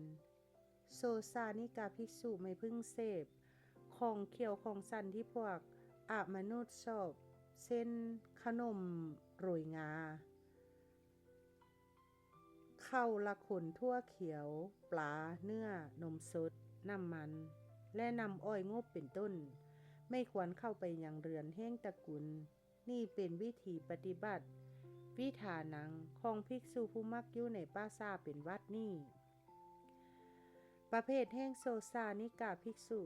โซซานิกาภิกษุไม่พึงเสพของเคี้ยวของสันที่พวกมนุษย์ชอบเส้นขนมโรยงาข้าวละขนทั่วเขียวปลาเนื้อนมสดน้ำมันและน้ำอ้อยงบเป็นต้นไม่ควรเข้าไปยังเรือนแห้งตระกูลนี่เป็นวิธีปฏิบัติวิธานังของภิกษุผู้มักอยู่ในป้าซาเป็นวัดนี่ประเภทแห่งโซซานิกาภิกษุ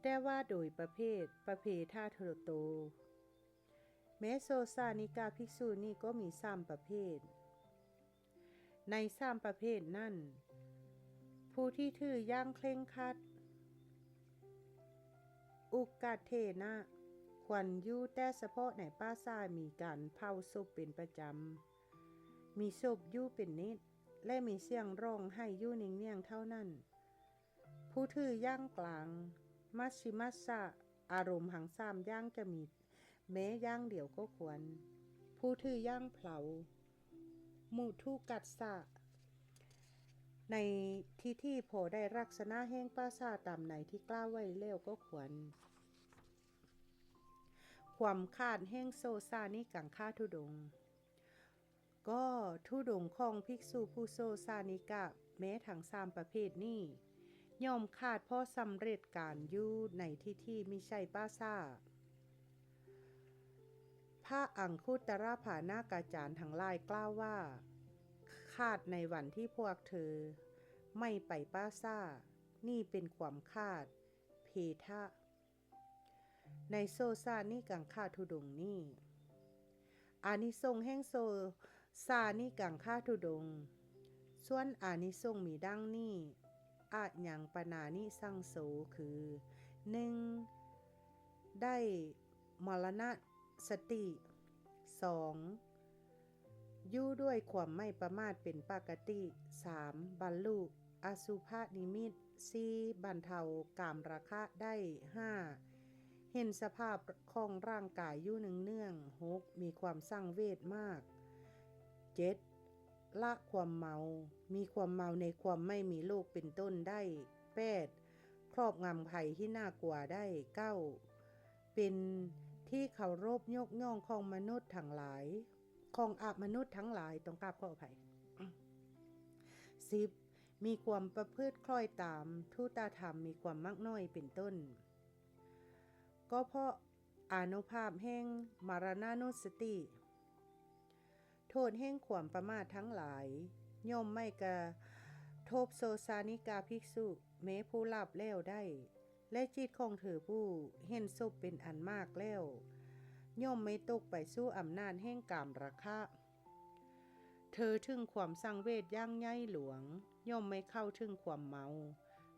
แต่ว่าโดยประเภททาเทโต แม้โซซานิกาภิกษุนี่ก็มี3ประเภทใน3ประเภทนั่นผู้ที่ถืออย่างเคร่งครัดอุกกัตเทนะควรอยู่แต่เฉพาะในป่าช้ามีการเผาศพเป็นประจำมีศพอยู่เป็นนิดและมีเสียงร้องไห้อยู่เนียงๆเท่านั้นผู้ถือย่างกลางมัชชิมัสสะอารมณ์หัง3อย่างจะมีแม้อย่างเดียวก็ควรผู้ถือย่างเผามุทุกัสสะในที่พอได้ลักษณะแห่งป่าช้าตามในที่กล่าวไว้แล้วก็ควรความขาดแห่งโซซานิกังคาทุดงค์ก็ทุดงค์ของภิกษุผู้โซซานิกะแม้ทั้ง3ประเภทนี้ย่อมขาดเพราะสำเร็จการอยู่ในที่มิใช่ป่าช้าพระอังคุตรภานากาจารย์ทั้งหลายกล่าวว่าขาดในวันที่พวกเธอไม่ไปป่าช้านี่เป็นความขาดเพทะในโซซานิกังคาทุดงค์นี้อานิสงส์แห่งโซซานิกังคาทุดงค์ส่วนอานิสงส์มีดังนี้อะยังปนานิสังโสคือ 1. ได้มรณสติ 2. อยู่ด้วยความไม่ประมาทเป็นปกติ 3. บรรลุอสุภนิมิต 4. บรรเทากามราคะได้ 5. เห็นสภาพของร่างกายอยู่เนืองๆ 6. มีความสังเวชมาก 7. ละความเมามีความเมาในความไม่มีโรคเป็นต้นได้ 8. ครอบงำภัยที่น่ากลัวได้ 9. เป็นที่เคารพยกย่องของมนุษย์ทั้งหลายของมนุษย์ทั้งหลายต้องกราบขออภัย 10. มีความประพฤติคล้อยตามทุตธรรมมีความมักน้อยเป็นต้นก็เพราะอานุภาพแห่งมรณานุสติโทษแห่งความประมาททั้งหลายย่อมไม่กระทบโซซานิกาภิกษุแม้ผู้หลับแล้วได้และจิตของเธอผู้เห็นศพเป็นอันมากแล้วย่อมไม่ตกไปสู่อำนาจแห่งกามราคะเธอถึงความสังเวชอย่างใหญ่หลวงย่อมไม่เข้าถึงความเมา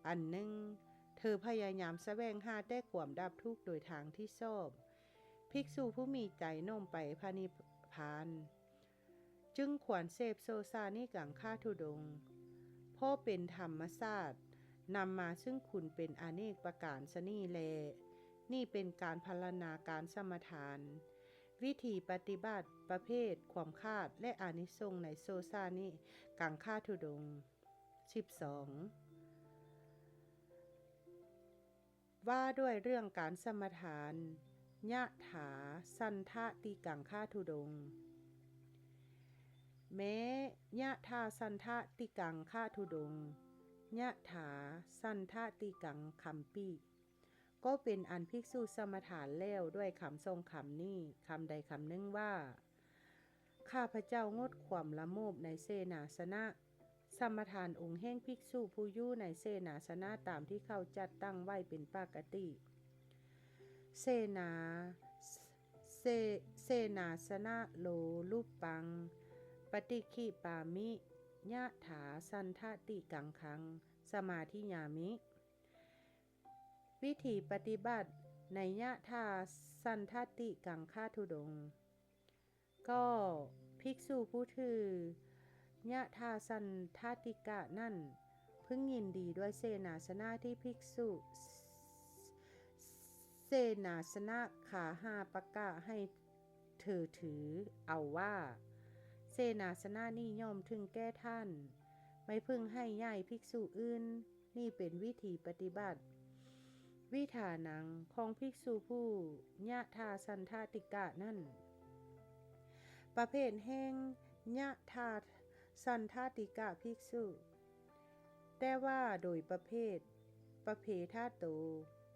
อันหนึ่งเธอพยายามแสวงหาแต่ความดับทุกข์โดยทางที่ชอบภิกษุผู้มีใจโน้มไปพระนิพพานจึงควรเสพโซซานิกังคาทุดงค์เพราะเป็นธรรมศาสตร์นำมาซึ่งคุณเป็นอเนกประการสนี่แลนี่เป็นการพรรณนาการสมทานวิธีปฏิบัติประเภทความคาดและอานิสงส์ในโซซานิกังคาทุดงค์ 12. ว่าด้วยเรื่องการสมทานยะถาสันทะติกังคาทุดงค์แม้ยะถาสันทะติกังคาทุดงค์ยะถาสันทะติกังคัมปิก็เป็นอันภิกษุสมทานแล้วด้วยคำทรงคำนี้คำใดคำหนึ่งว่าข้าพเจ้างดความละโมบในเสนาสนะสมทานองค์แห่งภิกษุผู้อยู่ในเสนาสนะตามที่เขาจัดตั้งไว้เป็นปกติเสนาสนะโลลุปปังปฏิขิปามิยะถาสันทติกังคังสมาธิยามิวิธีปฏิบัติในยะถาสันทติกังคาทุดงค์ก็ภิกษุผู้ถือยะถาสันทติกะนั่นพึงยินดีด้วยเสนาสนะที่ภิกษุเสนาสนะขา5ประกาศให้เธอถือเอาว่าเสนาสนะนี้ย่อมถึงแก่ท่านไม่พึงให้ย้ายภิกษุอื่นนี่เป็นวิธีปฏิบัติวิธานังของภิกษุผู้ยะถาสันทติกะนั่นประเภทแห่งยะถาสันทติกะภิกษุแต่ว่าโดยประเภททาโต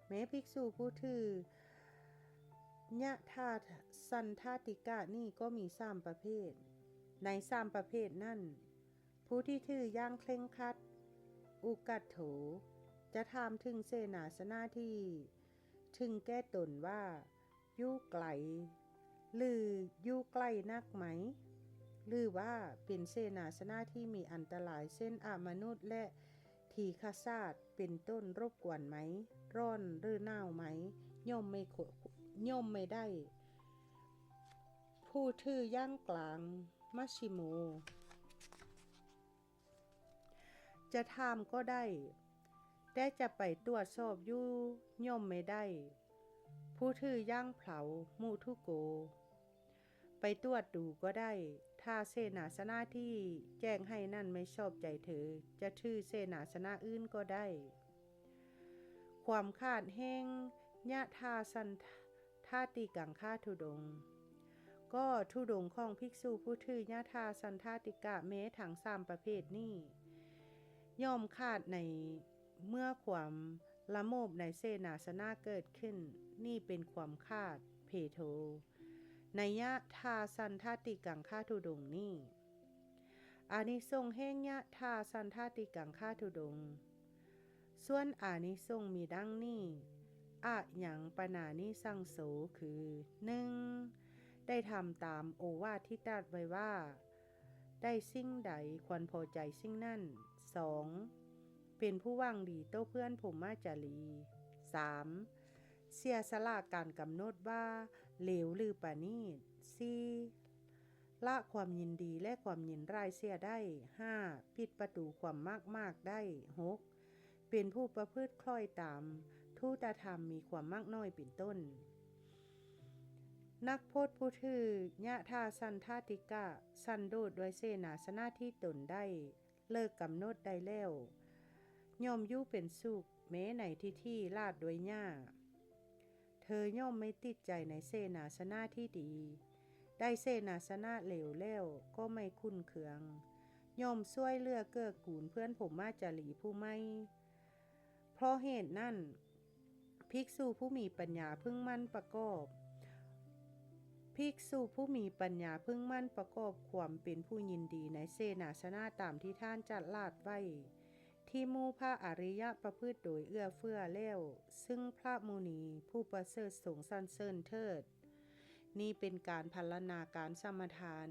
แม้ภิกษุผู้ถือยะถาสันทติกะนี่ก็มี3ประเภทใน3ประเภทนั่นผู้ที่ถือย่างเคร่งครัดอุกัตโถจะถามถึงเสนาสนะที่ถึงแก้ตนว่าอยู่ไกล หรืออยู่ใกล้นักไหมหรือว่าเป็นเสนาสนะที่มีอันตรายเช่นมนุษย์และทีฆาตเป็นต้นรบกวนไหมร้อนหรือหนาวไหมย่อมไม่ได้ผู้ถือย่างกลางมัชชิโมจะถามก็ได้แต่จะไปตรวจสอบอยู่ย่อมไม่ได้ผู้ถือย่างเผามุทุโกไปตรวจดูก็ได้ถ้าเสนาสนะที่แจ้งให้นั่นไม่ชอบใจเธอจะถือเสนาสนะอื่นก็ได้ความขาดแห้งยะทาสันทาติกังคาทุดงก็ทุดงของภิกษุผู้ถือยะทาสันทาติกะแม้ทั้ง3ประเภทนี้ย่อมขาดในเมื่อความละโมบในเสนาสนะเกิดขึ้นนี่เป็นความขาดเพโทในยะทาสันทาติกังคาทุดงนี้อานิสงส์แห่งยะทาสันทาติกังคาทุดงส่วนอานิสงส์มีดังนี้อะหยังปนานิสังโสคือ 1. ได้ทำตามโอวาทที่ตรัสไว้ว่าได้สิ่งใดควรพอใจสิ่งนั้น 2. เป็นผู้หวังดีต่อเพื่อนพรหมจารี 3. เสียสละการกำหนดว่าเลวหรือประณีต 4. ละความยินดีและความยินร้ายเสียได้ 5. ปิดประตูความมากได้ 6. เป็นผู้ประพฤติคล้อยตามทุตธรรมมีความมากน้อยเป็นต้นนักพจน์ผู้ถือยะทาสันทาติกะสันโดษด้วยเสนาสนะที่ตนได้เลิกกำหนดได้แล้วย่อมอยู่เป็นสุขแม้ในที่ลาดด้วยหญ้าเธอย่อมไม่ติดใจในเสนาสนะที่ดีได้เสนาสนะเหลวแล้วก็ไม่คุ้นเคืองย่อมช่วยเหลือเกื้อกูลเพื่อนพรหมจารีผู้ไม่เพราะเหตุนั้นภิกษุผู้มีปัญญาพึงมั่นประกอบภิกษุผู้มีปัญญาพึงมั่นประกอบความเป็นผู้ยินดีในเสนาสนะตามที่ท่านจัดลาดไว้ที่หมู่พระอริยะประพฤติโดยเอื้อเฟื้อแล้วซึ่งพระมุนีผู้ประเสริฐสูงสรรเสริญเทิดนี่เป็นการพรรณนาการสมทาน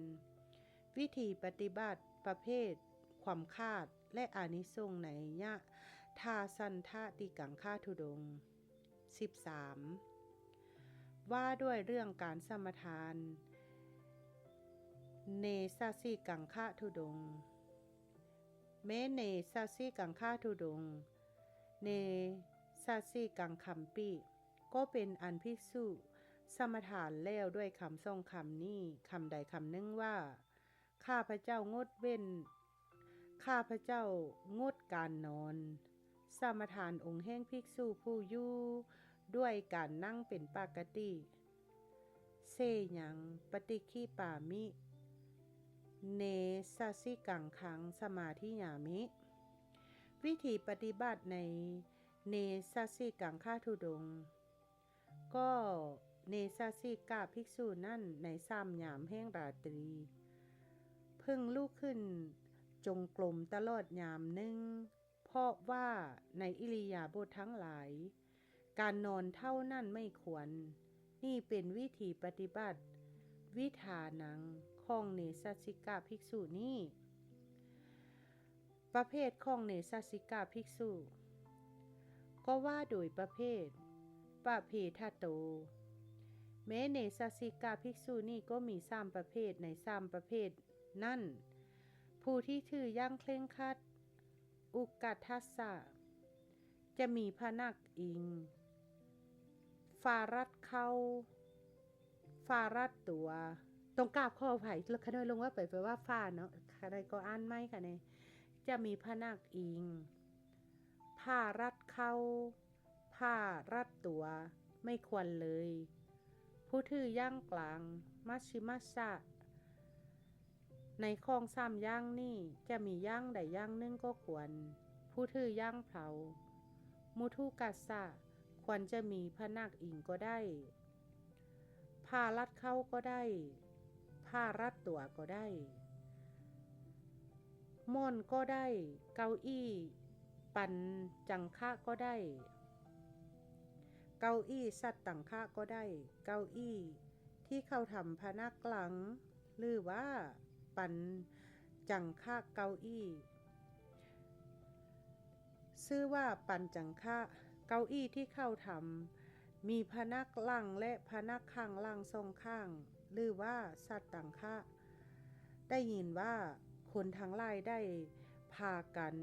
วิธีปฏิบัติประเภทความคาดและอานิสงส์ในยะทาสันทาติกังคาทุดงค์ 13. ว่าด้วยเรื่องการสมทานเนสสิกังคทุดงค์แม้เนสสิกังคทุดงค์เนสสิกังคัมปิก็เป็นอันภิกษุสมทานแล้วด้วยคำทรงคำนี้คำใดคำหนึ่งว่าข้าพเจ้างดเว้นข้าพเจ้างดการนอนสมทานองค์แห่งภิกษุผู้อยู่ด้วยการนั่งเป็นปกติเสยังปฏิคีปามิเนสสิกังขังสมาธิยามิวิธีปฏิบัติในเนสสิกังคทุดงค์ก็เนสสิกาภิกษุนั่นใน3 ยามแห่งราตรีพึ่งลุกขึ้นจงกรมตลอดยามหนึ่งเพราะว่าในอิริยาบถทั้งหลายการนอนเท่านั้นไม่ควรนี่เป็นวิธีปฏิบัติวิธานังของเนสสิกาภิกษุนี้ประเภทของเนสสิกาภิกษุก็ว่าโดยประเภททโตแม้เนสสิกาภิกษุนี้ก็มี3 ประเภทใน3 ประเภทนั่นผู้ที่ถืออย่างเคร่งครัดอุกัตทัสสะจะมีพนักอิงฟารัดเข้าฟารัดตัวตรงกราบข้อไผ่แล้วคะน้อยลงว่าไปว่าฟาเนาะคะน้อยก็อ่านไม่ค่ะเนี่ยจะมีพนักอิงผ้ารัดเข้าผ้ารัดตัวไม่ควรเลยผู้ถือย่างกลางมัชชิมัสสะในข้อง3 ย่างนี่จะมีย่างใดย่างหนึ่งก็ควรผู้ถือย่างเผามุทุกัสสะควรจะมีพนักอิงก็ได้ผ้ารัดเข้าก็ได้ผ้ารัดตัวก็ได้ม่อนก็ได้เก้าอี้ปันจังคะก็ได้เก้าอี้สัตตังคะก็ได้เก้าอี้ ที่เขาทำพนักหลังหรือว่าปันจังค่าเก้าอี้ชื่อว่าปันจังค่าเก้าอี้ที่เขาทำมีพนักหลังและพนักข้างหลังสองข้างหรือว่าสัตว์ต่างค่าได้ยินว่าคนทั้งหลายได้พากัน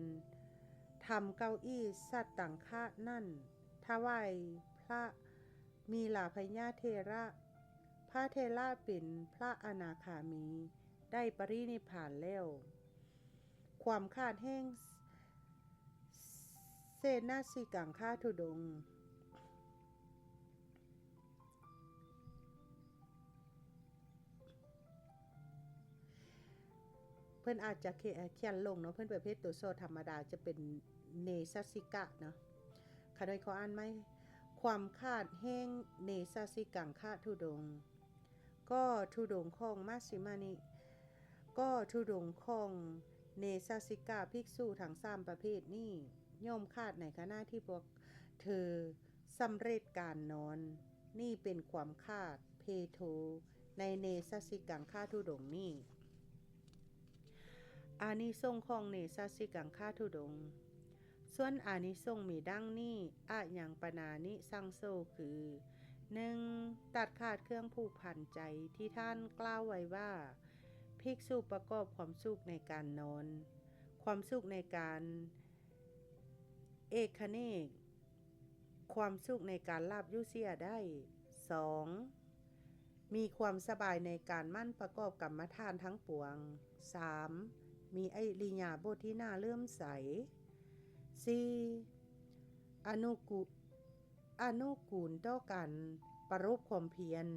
ทำเก้าอี้สัตว์ต่างค่านั่นถวายพระมีลาพญาเทระพระเทระเป็นพระอนาคามีได้ปรินิพพานแล้วความขาดแห้งเศษนาสิกังค่าธุดงค์เพิ่นอาจจะเขียนลงเนาะเพิ่นประเภทตัวโซธรรมดาจะเป็นเนสัสิกะเนาะค่ะโดยขออ่านไหมความขาดแห้งเนสัสิกังค่าธุดงค์ก็ธุดงค์ของมัชฌิมานิก็ธุดงค์ของเนสัสิกะภิกษุทั้ง3ประเภทนี้ย่อมขาดในขณะที่พวกเธอสำเร็จการนอนนี่เป็นความขาดเพโทในเนสัสิกังค่าธุดงค์นี้อานิสงส์ของเนสัสิกังค่าธุดงค์ส่วนอานิสงส์มีดังนี้อะยังปนานิสังโซคือ 1. ตัดขาดเครื่องผูกพันใจที่ท่านกล่าวไว้ว่าภิกษุประกอบความสุขในการนอนความสุขในการเอกคเนกความสุขในการลาบยุเสียได้ 2. มีความสบายในการมั่นประกอบกรรมฐานทั้งปวง 3. มีอิริยาบถที่น่าเลื่อมใส 4. อนุกูลต่อกันประรบความเพียร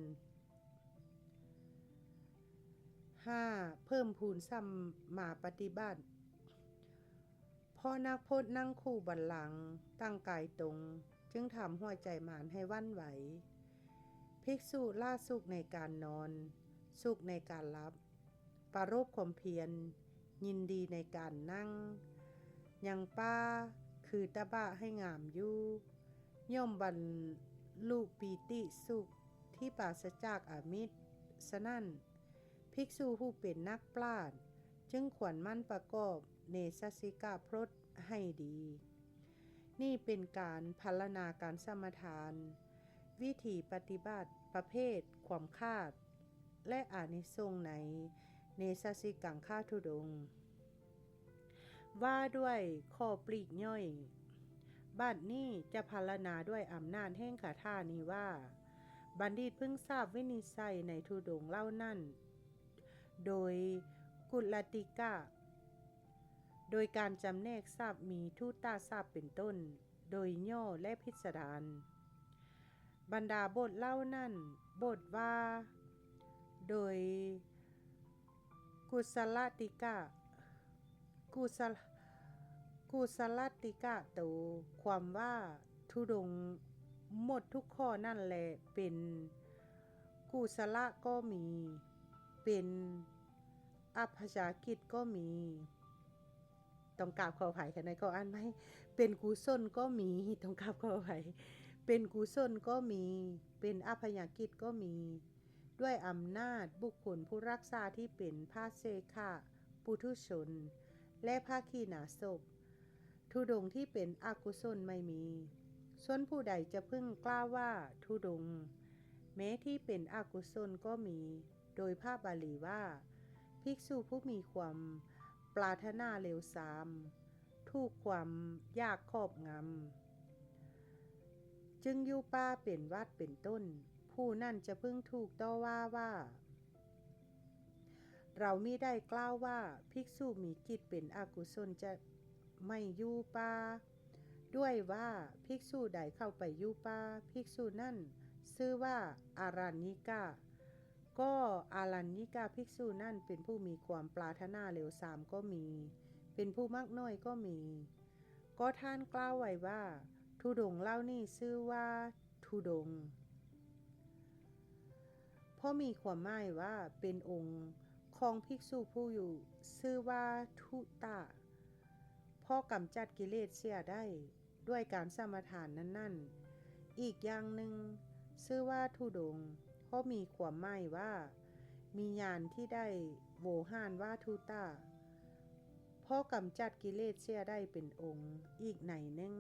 5. เพิ่มพูนสัมมาปฏิบัติพ่อนักพจน์นั่งคู่บัลลังก์ตั้งกายตรงจึงทำหัวใจหมานให้วันไหวภิกษุล่าสุขในการนอนสุขในการรับประรบความเพียรยินดีในการนั่งยังป้าคือตะบะให้งามอยู่ย่อมบรรลุปีติสุขที่ปราศจากอามิตรฉะนั้นภิกษุผู้เป็นนักปราชญ์จึงควรมั่นประกอบเนสัสิกพรตให้ดีนี่เป็นการพรรณนาการสมทานวิธีปฏิบัติประเภทความคาดและอานิสงส์ในเนสัสิกังค่าธุดงค์ว่าด้วยข้อปลีกย่อยบัดนี้จะพรรณนาด้วยอำนาจแห่งคาถานี้ว่าบัณฑิตเพิ่งทราบวินิจฉัยในธุดงค์เล่านั้นโดยกุลติกะโดยการจำแนกศัพท์มีทุตาศัพท์เป็นต้นโดยย่อและพิสดารบรรดาบทเล่านั้นบทว่าโดยกุศลติกะโตความว่าธุดงค์หมดทุกข้อนั่นแหละเป็นกุศลก็มีเป็นอัพยากิจก็มีต้องกราบขออภัยค่ะในก็อ่านไหมเป็นกุศลก็มีต้องกราบขออภัยเป็นกุศลก็มีเป็นอัพยากิจก็มีด้วยอำนาจบุคคลผู้รักษาที่เป็นพระเสขะปุถุชนและพระขีณาสพธุดงค์ที่เป็นอกุศลไม่มีส่วนผู้ใดจะพึงกล่าวว่าธุดงค์แม้ที่เป็นอกุศลก็มีโดยพระบาลีว่าภิกษุผู้มีความปรารถนาเลวทรามถูกความยากครอบงำจึงอยู่ป่าเป็นวัดเป็นต้นผู้นั่นจะพึงถูกต่อว่าเรามิได้กล่าวว่าภิกษุมีกิจเป็นอกุศลจะไม่อยู่ป่าด้วยว่าภิกษุใดเข้าไปอยู่ป่าภิกษุนั่นชื่อว่าอารัญญิกะก็อารัญญิกะภิกษุนั่นเป็นผู้มีความปรารถนาเลวทรามก็มีเป็นผู้มักน้อยก็มีก็ท่านกล่าวไว้ว่าธุดงค์เล่านี่ชื่อว่าธุดงค์เพราะมีความหมายว่าเป็นองค์ของภิกษุผู้อยู่ชื่อว่าทุตะเพราะกำจัดกิเลสเสียได้ด้วยการสมถานนั้นอีกอย่างหนึ่งชื่อว่าธุดงค์ เพราะมีความหมายว่ามีญาณที่ได้โวหารว่าทุตาเพราะกำจัดกิเลสเสียได้เป็นองค์อีกไหนหนึ่ง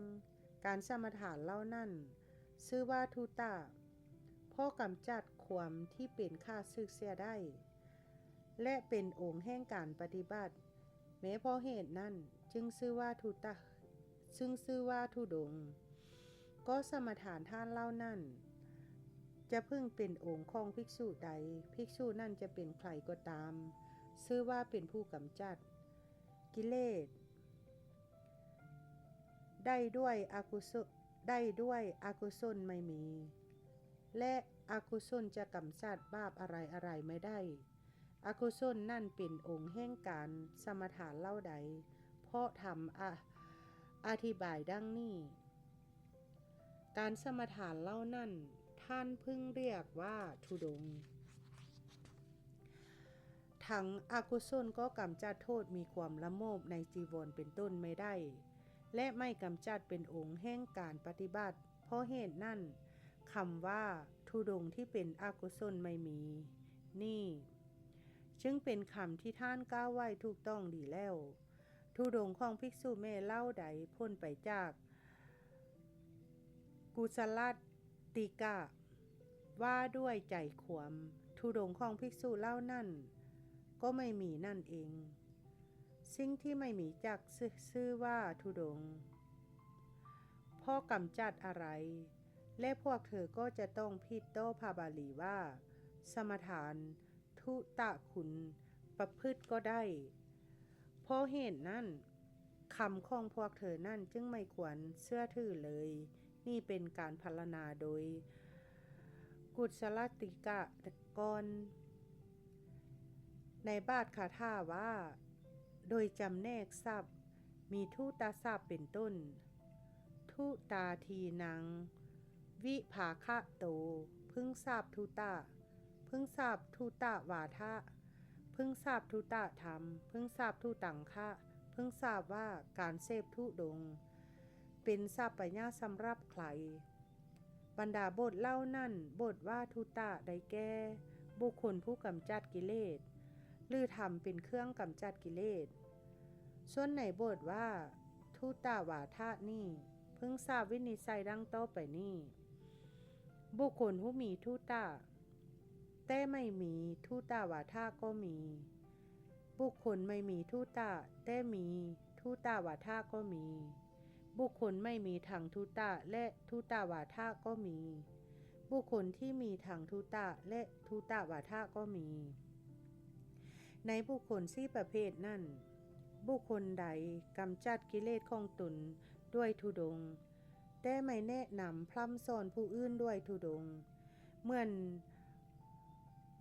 การสมถานเล่านั่นชื่อว่าทุตาเพราะกำจัดความที่เป็นข้าศึกเสียได้และเป็นองค์แห่งการปฏิบัติแม้เพราะเหตุนั้นจึงชื่อว่าทุตาซึ่งชื่อว่าธุดงค์ก็สมถานท่านเล่านั่นจะพึงเป็นองค์ของภิกษุใดภิกษุนั่นจะเป็นใครก็ตามชื่อว่าเป็นผู้กำจัดกิเลสได้ด้วยอกุศลไม่มีและอกุศลจะกำจัดบาปอะไรไม่ได้อกุศลนั่นเป็นองค์แห่งการสมถานเล่าใดเพราะทำอธิบายดังนี้การสมถานเล่านั่นท่านพึงเรียกว่าธุดงค์ทั้งอกุศลก็กำจัดโทษมีความละโมบในจีวรเป็นต้นไม่ได้และไม่กำจัดเป็นองค์แห่งการปฏิบัติเพราะเหตุนั้นคำว่าธุดงค์ที่เป็นอกุศลไม่มีนี่จึงเป็นคำที่ท่านกล่าวไว้ถูกต้องดีแล้วธุดงค์ของภิกษุแม่เล่าใดพ้นไปจากกุศลติกะว่าด้วยใจขวมธุดงค์ของภิกษุเล่านั่นก็ไม่มีนั่นเองสิ่งที่ไม่มีจักชื่อว่าธุดงค์พ่อกำจัดอะไรและพวกเธอก็จะต้องผิดต่อพระบาลีว่าสมถานทุตะคุณประพฤติก็ได้เพราะเหตุนั้นคำของพวกเธอนั่นจึงไม่ควรเชื่อถือเลยนี่เป็นการพรรณนาโดยกุศลติกะกรในบาทคาถาว่าโดยจำแนกทรัพย์มีทุตาทรัพย์เป็นต้นทุตาทีนังวิภาคะโตพึงทราบทุตะพึงทราบทุตะวาทะพึงทราบทุตะธรรมพึงทราบทุตังคะพึงทราบว่าการเสพธุดงค์เป็นทรัพย์ปัญญาสำหรับใครบรรดาบทเล่านั่นบทว่าทุตะได้แก่บุคคลผู้กำจัดกิเลสหรือทำเป็นเครื่องกำจัดกิเลสส่วนในบทว่าทุตาวาทะนี่พึงทราบวินิจฉัยดังต่อไปนี้บุคคลผู้มีทุตะแต่ไม่มีทุตาวาทะก็มีบุคคลไม่มีทุตะแต่มีทุตาวาทะก็มีบุคคลไม่มีทั้งทุตะและทุตาวาทะก็มีบุคคลที่มีทั้งทุตะและทุตาวาทะก็มีในบุคคล4ประเภทนั้นบุคคลใดกำจัดกิเลสของตนด้วยธุดงค์แต่ไม่แนะนำพร่ำสอนผู้อื่นด้วยธุดงค์เหมือน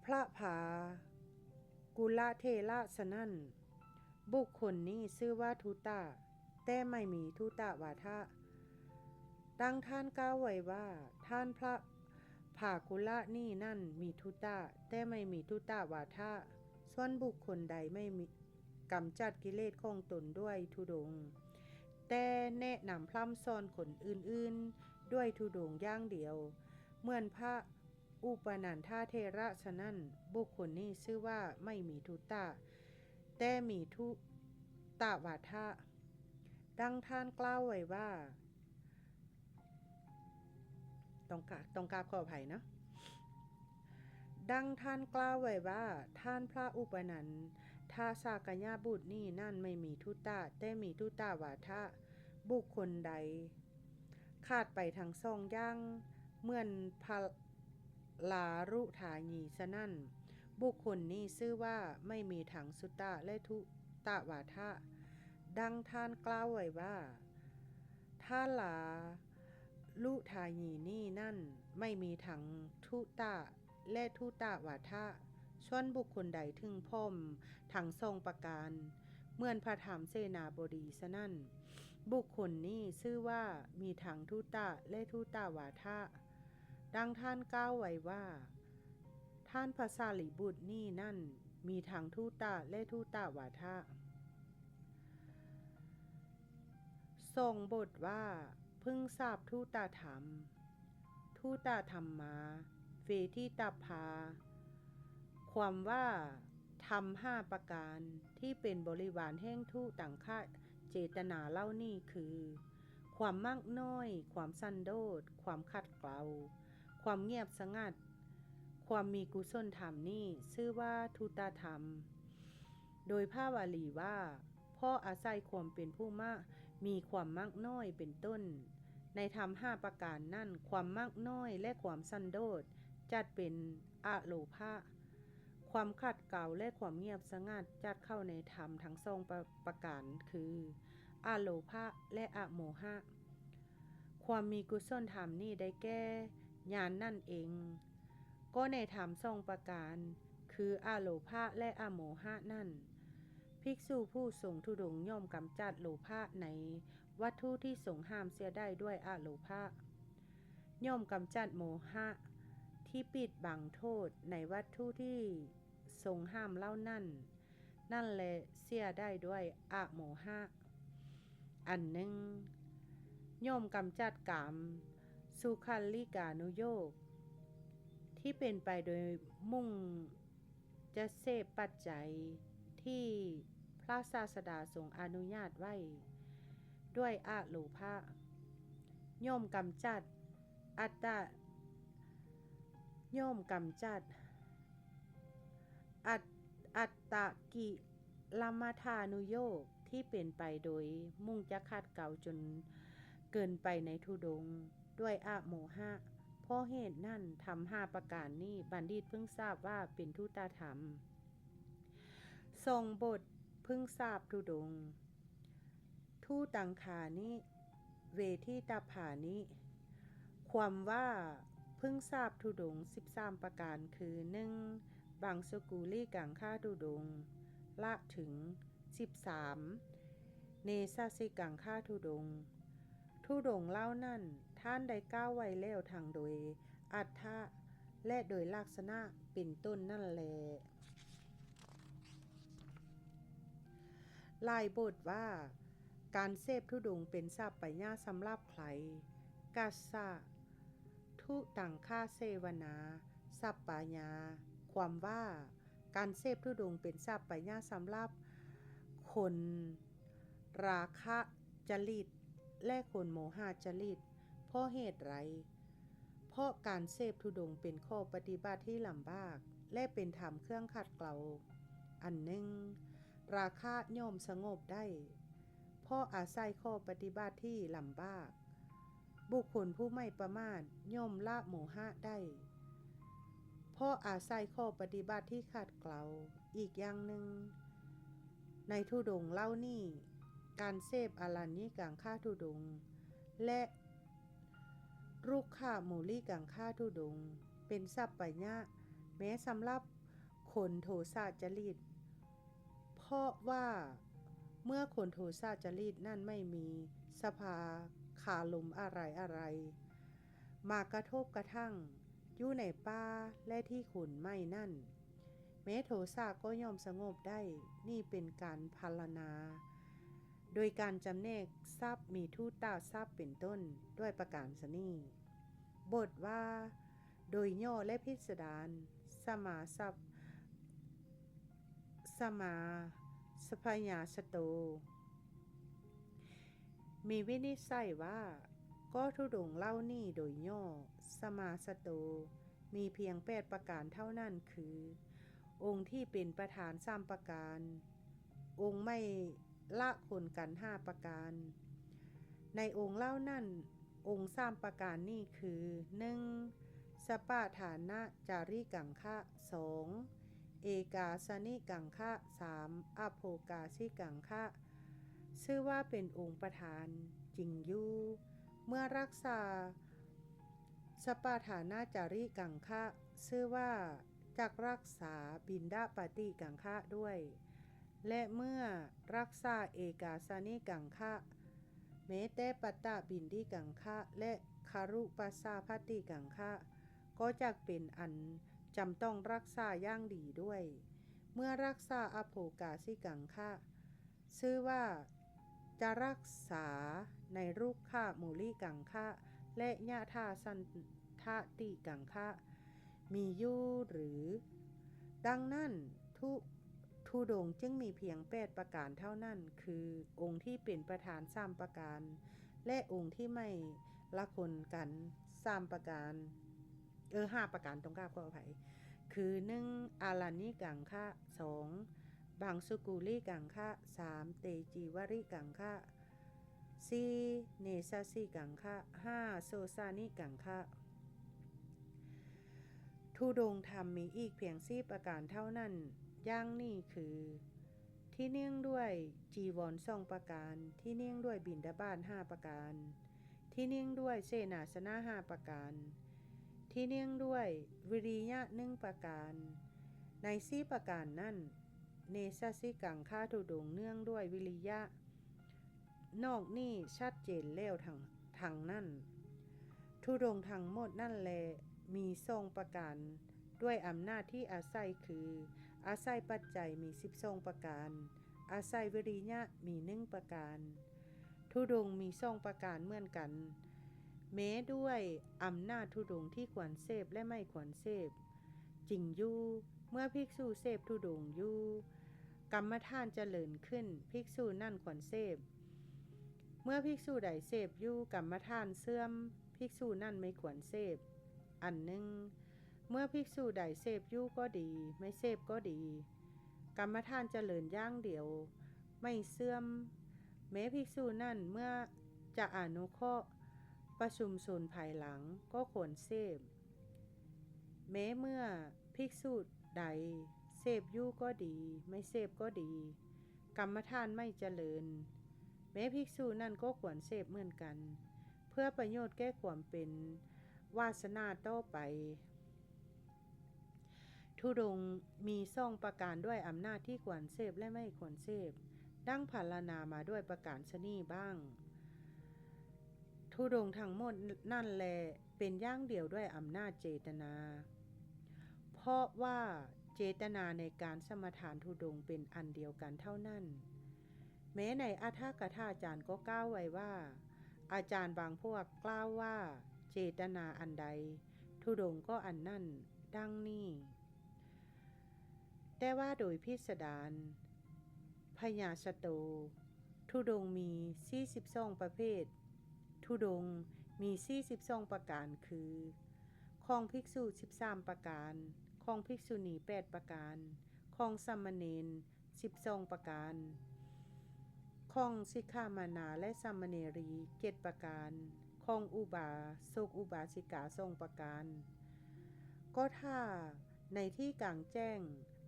พระผากุลเทระฉะนั้นบุคคลนี้ชื่อว่าทุตะแต่ไม่มีทุตะวาทะดังท่านกล่าวไว้ว่าท่านพระผากุลนี่นั่นมีทุตะแต่ไม่มีทุตะวาทะส่วนบุคคลใดไม่มีกำจัดกิเลสของตนด้วยธุดงค์แต่แนะนำพร่ำสอนคนอื่นๆด้วยธุดงค์อย่างเดียวเหมือนพระอุปนันทเทระฉะนั้นบุคคลนี้ชื่อว่าไม่มีทุตะแต่มีทุตะวาทะดังท่านกล่าวไว้ว่าต้องกราบขออภัยนะดังท่านกล่าวไว้ว่าท่านพระอุปนันทสากยบุตรนี่นั่นไม่มีทุตะแต่มีทุตาวาทะบุคคลใดขาดไปทั้งสองอย่างเหมือนพระลารุฐานีฉะนั้นบุคคลนี้ชื่อว่าไม่มีทั้งสุตะและทุตาวาทะดังท่านกล่าวไว้ว่าท่านลาลุฐานีนี่นั่นไม่มีทั้งทุตะและทุตาวาทะส่วนบุคคลใดถึงพร้อมทั้งสองประการเหมือนพระธรรมเสนาบดีฉะนั้นบุคคลนี้ชื่อว่ามีทั้งทุตะและทุตาวาทะดังท่านกล่าวไว้ว่าท่านพระสารีบุตรนี่นั่นมีทั้งทุตะและทุตาวาทะทรงบทว่าพึงทราบทุตธรรมทุตธรรมา ทิตาภาความว่าทำ5ประการที่เป็นบริวารแห่งทุตังคะเจตนาเล่านี่คือความมากน้อยความสันโดษความขัดเกลาความเงียบสงัดความมีกุศลธรรมนี่ชื่อว่าทุตธรรมโดยพระวาลีว่าพ่ออาศัยความเป็นผู้มากมีความมากน้อยเป็นต้นในธรรม5ประการนั่นความมากน้อยและความสันโดษจัดเป็นอโลภะความขัดเกลาและความเงียบสงัดจัดเข้าในธรรมทั้งสองประการคืออโลภะและอโมหะความมีกุศลธรรมนี่ได้แก่ญาณ นั่นเองก็ในธรรมสองประการคืออโลภะและอโมหะนั่นภิกษุผู้ทรงธุดงค์ย่อมกำจัดโลภะในวัตถุที่ทรงห้ามเสียได้ด้วยอโลภะย่อมกำจัดโมหะที่ปิดบังโทษในวัตถุที่ทรงห้ามเล่านั่นแหละเสียได้ด้วยอโมหะอันหนึ่งย่อมกำจัดกามสุขัลลิกานุโยคที่เป็นไปโดยมุ่งจะเสพปัจจัยที่พระศาสดาทรงอนุญาตไว้ด้วยอโลภะย่อมกำจัดอัตตกิลมัฏฐานุโยคที่เป็นไปโดยมุ่งจะขัดเกลาจนเกินไปในธุดงค์ด้วยอโมหะเพราะเหตุนั่นทำ5ประการนี้บัณฑิตเพิ่งทราบว่าเป็นทุตธรรมทรงบทเพิ่งทราบธุดงค์ทุตังคานิเวทิตาภานิความว่าเพิ่งทราบธุดงค์13ประการคือ 1. บังสกุลีกังค่าธุดงค์ละถึง 13. เนสสิกังค่าธุดงค์เล่านั่นท่านได้ก้าวไว้แล้วทางโดยอัตถะและโดยลักษณะเป็นต้นนั่นแลลายบทว่าการเสพธุดงค์เป็นสัพปายะสำหรับใครกัสสะทุตังค่าเสวนาสัพปายาความว่าการเสพธุดงค์เป็นสัพปายะสำหรับคนราคะจริตและคนโมหะจริตเพราะเหตุไรเพราะการเสพธุดงค์เป็นข้อปฏิบัติที่ลำบากและเป็นธรรมเครื่องขัดเกลาอันหนึ่งราคะย่อมสงบได้เพราะอาศัยข้อปฏิบัติที่ลำบากบุคคลผู้ไม่ประมาทย่อมละโมหะได้เพราะอาศัยข้อปฏิบัติที่ขัดเกลาอีกอย่างหนึ่งในธุดงค์เล่านี่การเสพอรัญญิกังค่าธุดงค์และรุกขมูลีกังค่าธุดงค์เป็นสัพปายะแม้สำหรับคนโทสะจริตเพราะว่าเมื่อคนโทสะจริตนั่นไม่มีสภาคาลมอะไรมากระทบกระทั่งอยู่ในป่าและที่ขนไม้นั่นแม้โทสะก็ย่อมสงบได้นี่เป็นการพารณาโดยการจำแนกทรัพย์มีทุตตาทรัพย์เป็นต้นด้วยประการสนีบทว่าโดยย่อและพิสดารสมาสพยาสโตมีวินิจฉัยว่าก็ธุดงค์เล่านี่โดยย่อสมาสโตมีเพียง8ประการเท่านั้นคือองค์ที่เป็นประธาน3ประการองค์ไม่ละคนกัน5ประการในองค์เล่านั่นองค์3ประการนี่คือ 1. สปาฐานะจาริกังคะ 2. เอกาสนิกังคะ 3. อโภกาสิกังคะชื่อว่าเป็นองค์ประธานจริงอยู่เมื่อรักษาสปาฐานะจาริกังคะชื่อว่าจักรักษาบินดาปฏิกังคะด้วยและเมื่อรักษาเอกาสนิกังคะแม้แต่ปัตตบินดิกังคะและคารุปัสสาภัตติกังคะก็จักเป็นอันจำต้องรักษาอย่างดีด้วยเมื่อรักษาอโภกาสิกังคะชื่อว่าจะรักษาในรุกขมูลิกังคะและยะธาสันทติกังคะ มีอยู่หรือดังนั้นธุดงค์จึงมีเพียง8ประการเท่านั้นคือองค์ที่เป็นประธาน3ประการและองค์ที่ไม่ละคนกัน3ประการ5ประการตรงกลางขออภัยคือ1อารันญิกังคะ2บางสุกุลิกังคะ3เตจีวริกังคะ4เนสสิกังคะ5โสสานิกังคะธุดงค์ธรรมมีอีกเพียง4ประการเท่านั้นอย่างนี้คือที่เนื่องด้วยจีวร2ประการที่เนื่องด้วยบิณฑบาต5ประการที่เนื่องด้วยเสนาสนะ5ประการที่เนื่องด้วยวิริยะ1ประการใน4ประการนั้นเนสสิกังคะธุดงค์เนื่องด้วยวิริยะนอกนี้ชัดเจนแล้วทั้งนั้นธุดงค์ทั้งหมดนั่นแลมี2ประการด้วยอำนาจที่อาศัยคืออาศัยปัจจัยมี12ประการอาศัยวิริยะมี1ประการธุดงค์มี2ประการเหมือนกันแม้ด้วยอำนาจธุดงค์ที่ควรเสพและไม่ควรเสพจริงอยู่เมื่อภิกษุเสพธุดงค์อยู่กรรมฐานเจริญขึ้นภิกษุนั่นควรเสพเมื่อภิกษุใดเสพอยู่กรรมฐานเสื่อมภิกษุนั่นไม่ควรเสพอันหนึ่งเมื่อภิกษุใดเสพอยู่ก็ดีไม่เสพก็ดีกรรมฐานเจริญอย่างเดียวไม่เสื่อมแม้ภิกษุนั่นเมื่อจะอนุเคราะห์ประชุมชนภายหลังก็ควรเสพแม้เมื่อภิกษุใดเสพอยู่ก็ดีไม่เสพก็ดีกรรมฐานไม่เจริญแม้ภิกษุนั่นก็ควรเสพเหมือนกันเพื่อประโยชน์แก้ความเป็นวาสนาต่อไปธุดงค์มี2ประการด้วยอำนาจที่ควรเสพและไม่ควรเสพดังพรรณนามาด้วยประการชนีบ้างธุดงค์ทั้งหมดนั่นแลเป็นอย่างเดียวด้วยอำนาจเจตนาเพราะว่าเจตนาในการสมทานธุดงค์เป็นอันเดียวกันเท่านั้นแม้ในอัฏฐกถาจารย์ก็กล่าวไว้ว่าอาจารย์บางพวกกล่าวว่าเจตนาอันใดธุดงค์ก็อันนั้นดังนี้แต่ว่าโดยพิสดารพญาชโตธุดงค์มี42ประเภทธุดงค์มี42ประการคือของภิกษุ13ประการของภิกษุณี8ประการของสามเณร12ประการของสิกขามานาและสามเณรี7ประการของอุบาสกอุบาสิกา2ประการก็ถ้าในที่กลางแจ้ง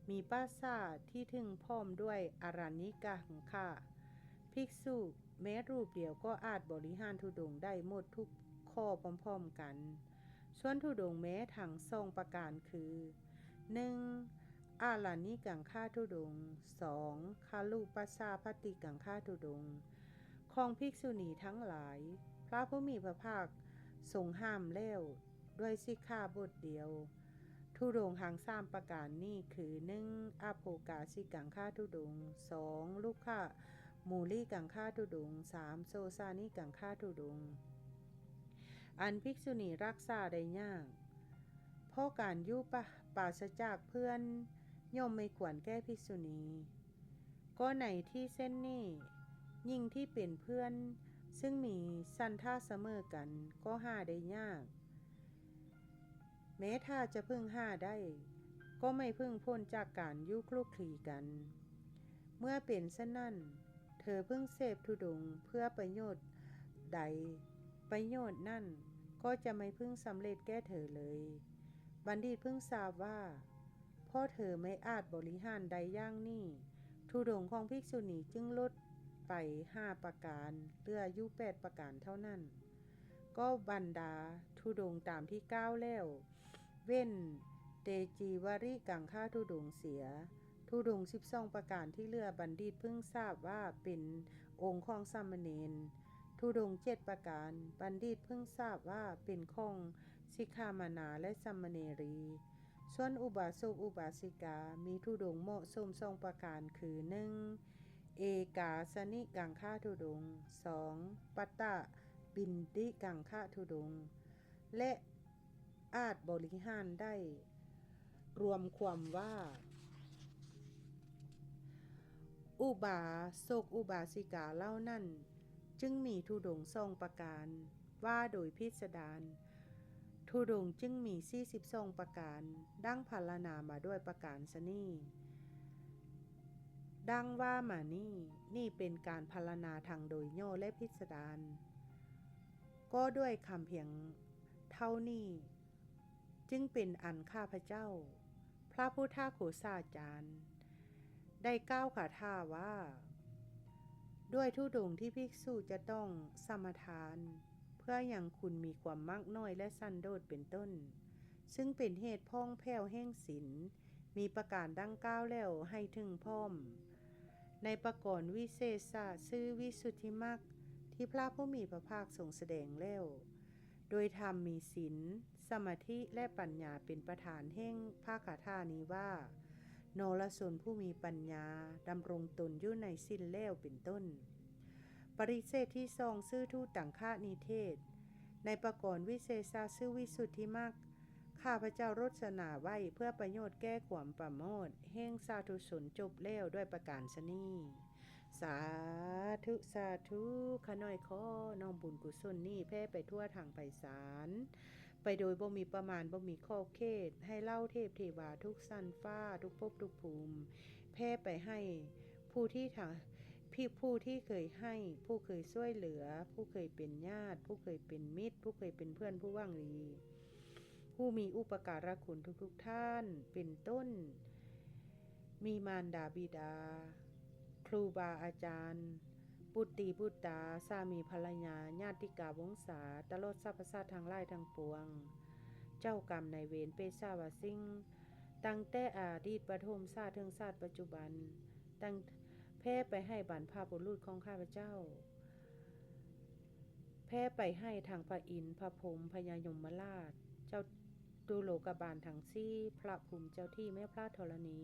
มีปราสาทที่ถึงพร้อมด้วยอารัญญิกังคะภิกษุแม้รูปเดียวก็อาจบริหารธุดงค์ได้หมดทุกข้อพร้อมๆกันส่วนธุดงค์แม้ทั้ง2ประการคือ 1. อารัญญิกังคะธุดงค์ 2. คาลุปัสสาภติกังคะธุดงค์ของภิกษุณีทั้งหลายพระผู้มีพระภาคทรงห้ามแล้วด้วยสิกขาบทเดียวธุดงค์ทั้ง3ประการนี้คือ 1. อโภกาสิกังคะธุดงค์ 2. ลุกขะมูลิกังคะธุดงค์ 3. โสสานิกังคะธุดงค์อันภิกษุณีรักษาได้ยากเพราะการอยู่ปราศจากเพื่อนย่อมไม่ควรแก้ภิกษุณีก็ในที่เส้นนี้ยิ่งที่เป็นเพื่อนซึ่งมีสันท่าเสมอกันก็หาได้ยากแม้ถ้าจะพึ่งหาได้ก็ไม่พึ่งพ้นจากการอยู่คลุกคลีกันเมื่อเป็นเช่นนั้นเธอพึ่งเสพธุดงค์เพื่อประโยชน์ใดประโยชน์นั่นก็จะไม่พึ่งสำเร็จแก่เธอเลยบัณฑิตพึ่งทราบว่าเพราะเธอไม่อาจบริหารใดอย่างนี้ธุดงค์ของภิกษุณีจึงลดไป5ประการเหลืออยู่8ประการเท่านั้นก็บรรดาธุดงค์ตามที่กล่าวแล้วเว้นเตจีวริกังคะธุดงค์เสียธุดงค์12ประการที่เหลือบัณฑิตเพิ่งทราบว่าเป็นองค์ของสามเณรธุดงค์7ประการบัณฑิตเพิ่งทราบว่าเป็นของสิกขามานาและสามเณรีส่วนอุบาสกอุบาสิกามีธุดงค์เหมาะสม2ประการคือ 1. เอกาสนิกังคะธุดงค์ 2. ปัตตะบินติกังคะธุดงค์และอาจบริหารได้ รวมความว่าอุบาสกอุบาสิกาเล่านั่นจึงมีธุดงค์ทรงประการว่าโดยพิสดารธุดงค์จึงมี42ประการดั้งพรรณนามาด้วยประการสนี้ดังว่ามานี่เป็นการพรรณนาทางโดยย่อและพิสดารก็ด้วยคำเพียงเท่านี้จึงเป็นอันข้าพเจ้าพระพุทธโฆษาจารย์ได้กล่าวคาถาว่าด้วยธุดงค์ที่ภิกษุจะต้องสมทานเพื่ออย่างคุณมีความมากน้อยและสันโดษเป็นต้นซึ่งเป็นเหตุพ้องแผ้วแห่งศีลมีประการดังกล่าวแล้วให้ถึงพร้อมในประกรณ์วิเศษชื่อวิสุทธิมรรคที่พระผู้มีพระภาคทรงแสดงแล้วโดยธรรมมีศีลสมาธิและปัญญาเป็นประธานแห่งภาคาถานี้ว่านรชนผู้มีปัญญาดำรงตนอยู่ในศีลแล้วเป็นต้นปริเศษที่สองชื่อทูตตังฆนิเทศในประกรณ์วิเศษชื่อวิสุทธิมรรคข้าพเจ้ารสนาไว้เพื่อประโยชน์แก้ความประโมทแห่งสาธุชนจบแล้วด้วยประการชนีสาธุสาธุข้าน้อยขอน้อมบุญกุศลนี้แผ่ไปทั่วทางไพศาลไปโดยบ่มีประมาณบ่มีขอบเขตให้เล่าเทพเทวาทุกสั้นฟ้าทุกภพทุกภูมิแผ่ไปให้ผู้ที่เคยให้ผู้เคยช่วยเหลือผู้เคยเป็นญาติผู้เคยเป็นมิตรผู้เคยเป็นเพื่อนผู้หวังดีผู้มีอุปการะคุณทุกท่านเป็นต้นมีมารดาบิดาครูบาอาจารย์บุตรีบุตราสามีภรรยาญาติกาวงศาตลอดสรรพสัตว์ทั้งหลายทั้งปวงเจ้ากรรมนายเวรเปชาวาสิ่งตั้งแต่อดีตปฐมชาติถึงชาติปัจจุบันตั้งแผ่ไปให้บรรพบุรุษของข้าพเจ้าแผ่ไปให้ทางพระอินทร์พระพรหมพญายมราชเจ้าดูโลกบาลทั้งสี่พระภูมิเจ้าที่แม่พระธรณี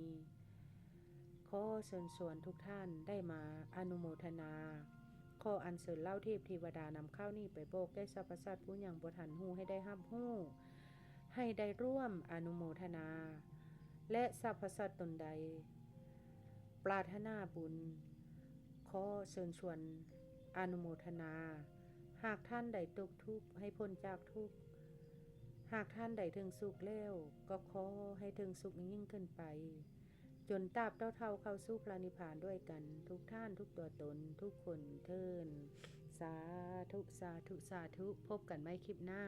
ขอเชิญชวนทุกท่านได้มาอนุโมทนาขออัญเชิญเหล้าเทพเทวดานำข้าวนี้ไปโบกได้สรรพสัตว์ผู้ยังบ่ทันฮู้ให้ได้รับฮู้ให้ได้ร่วมอนุโมทนาและสรรพสัตว์ตนใดปรารถนาบุญขอเชิญชวนอนุโมทนาหากท่านใดตกทุกข์ให้พ้นจากทุกข์หากท่านใดถึงสุขแล้วก็ขอให้ถึงสุขยิ่งขึ้นไปจนตราบเท่าเข้าสู่พระนิพพานด้วยกันทุกท่านทุกตัวตนทุกคนเทินสาธุสาธุสาธุพบกันใหม่คลิปหน้า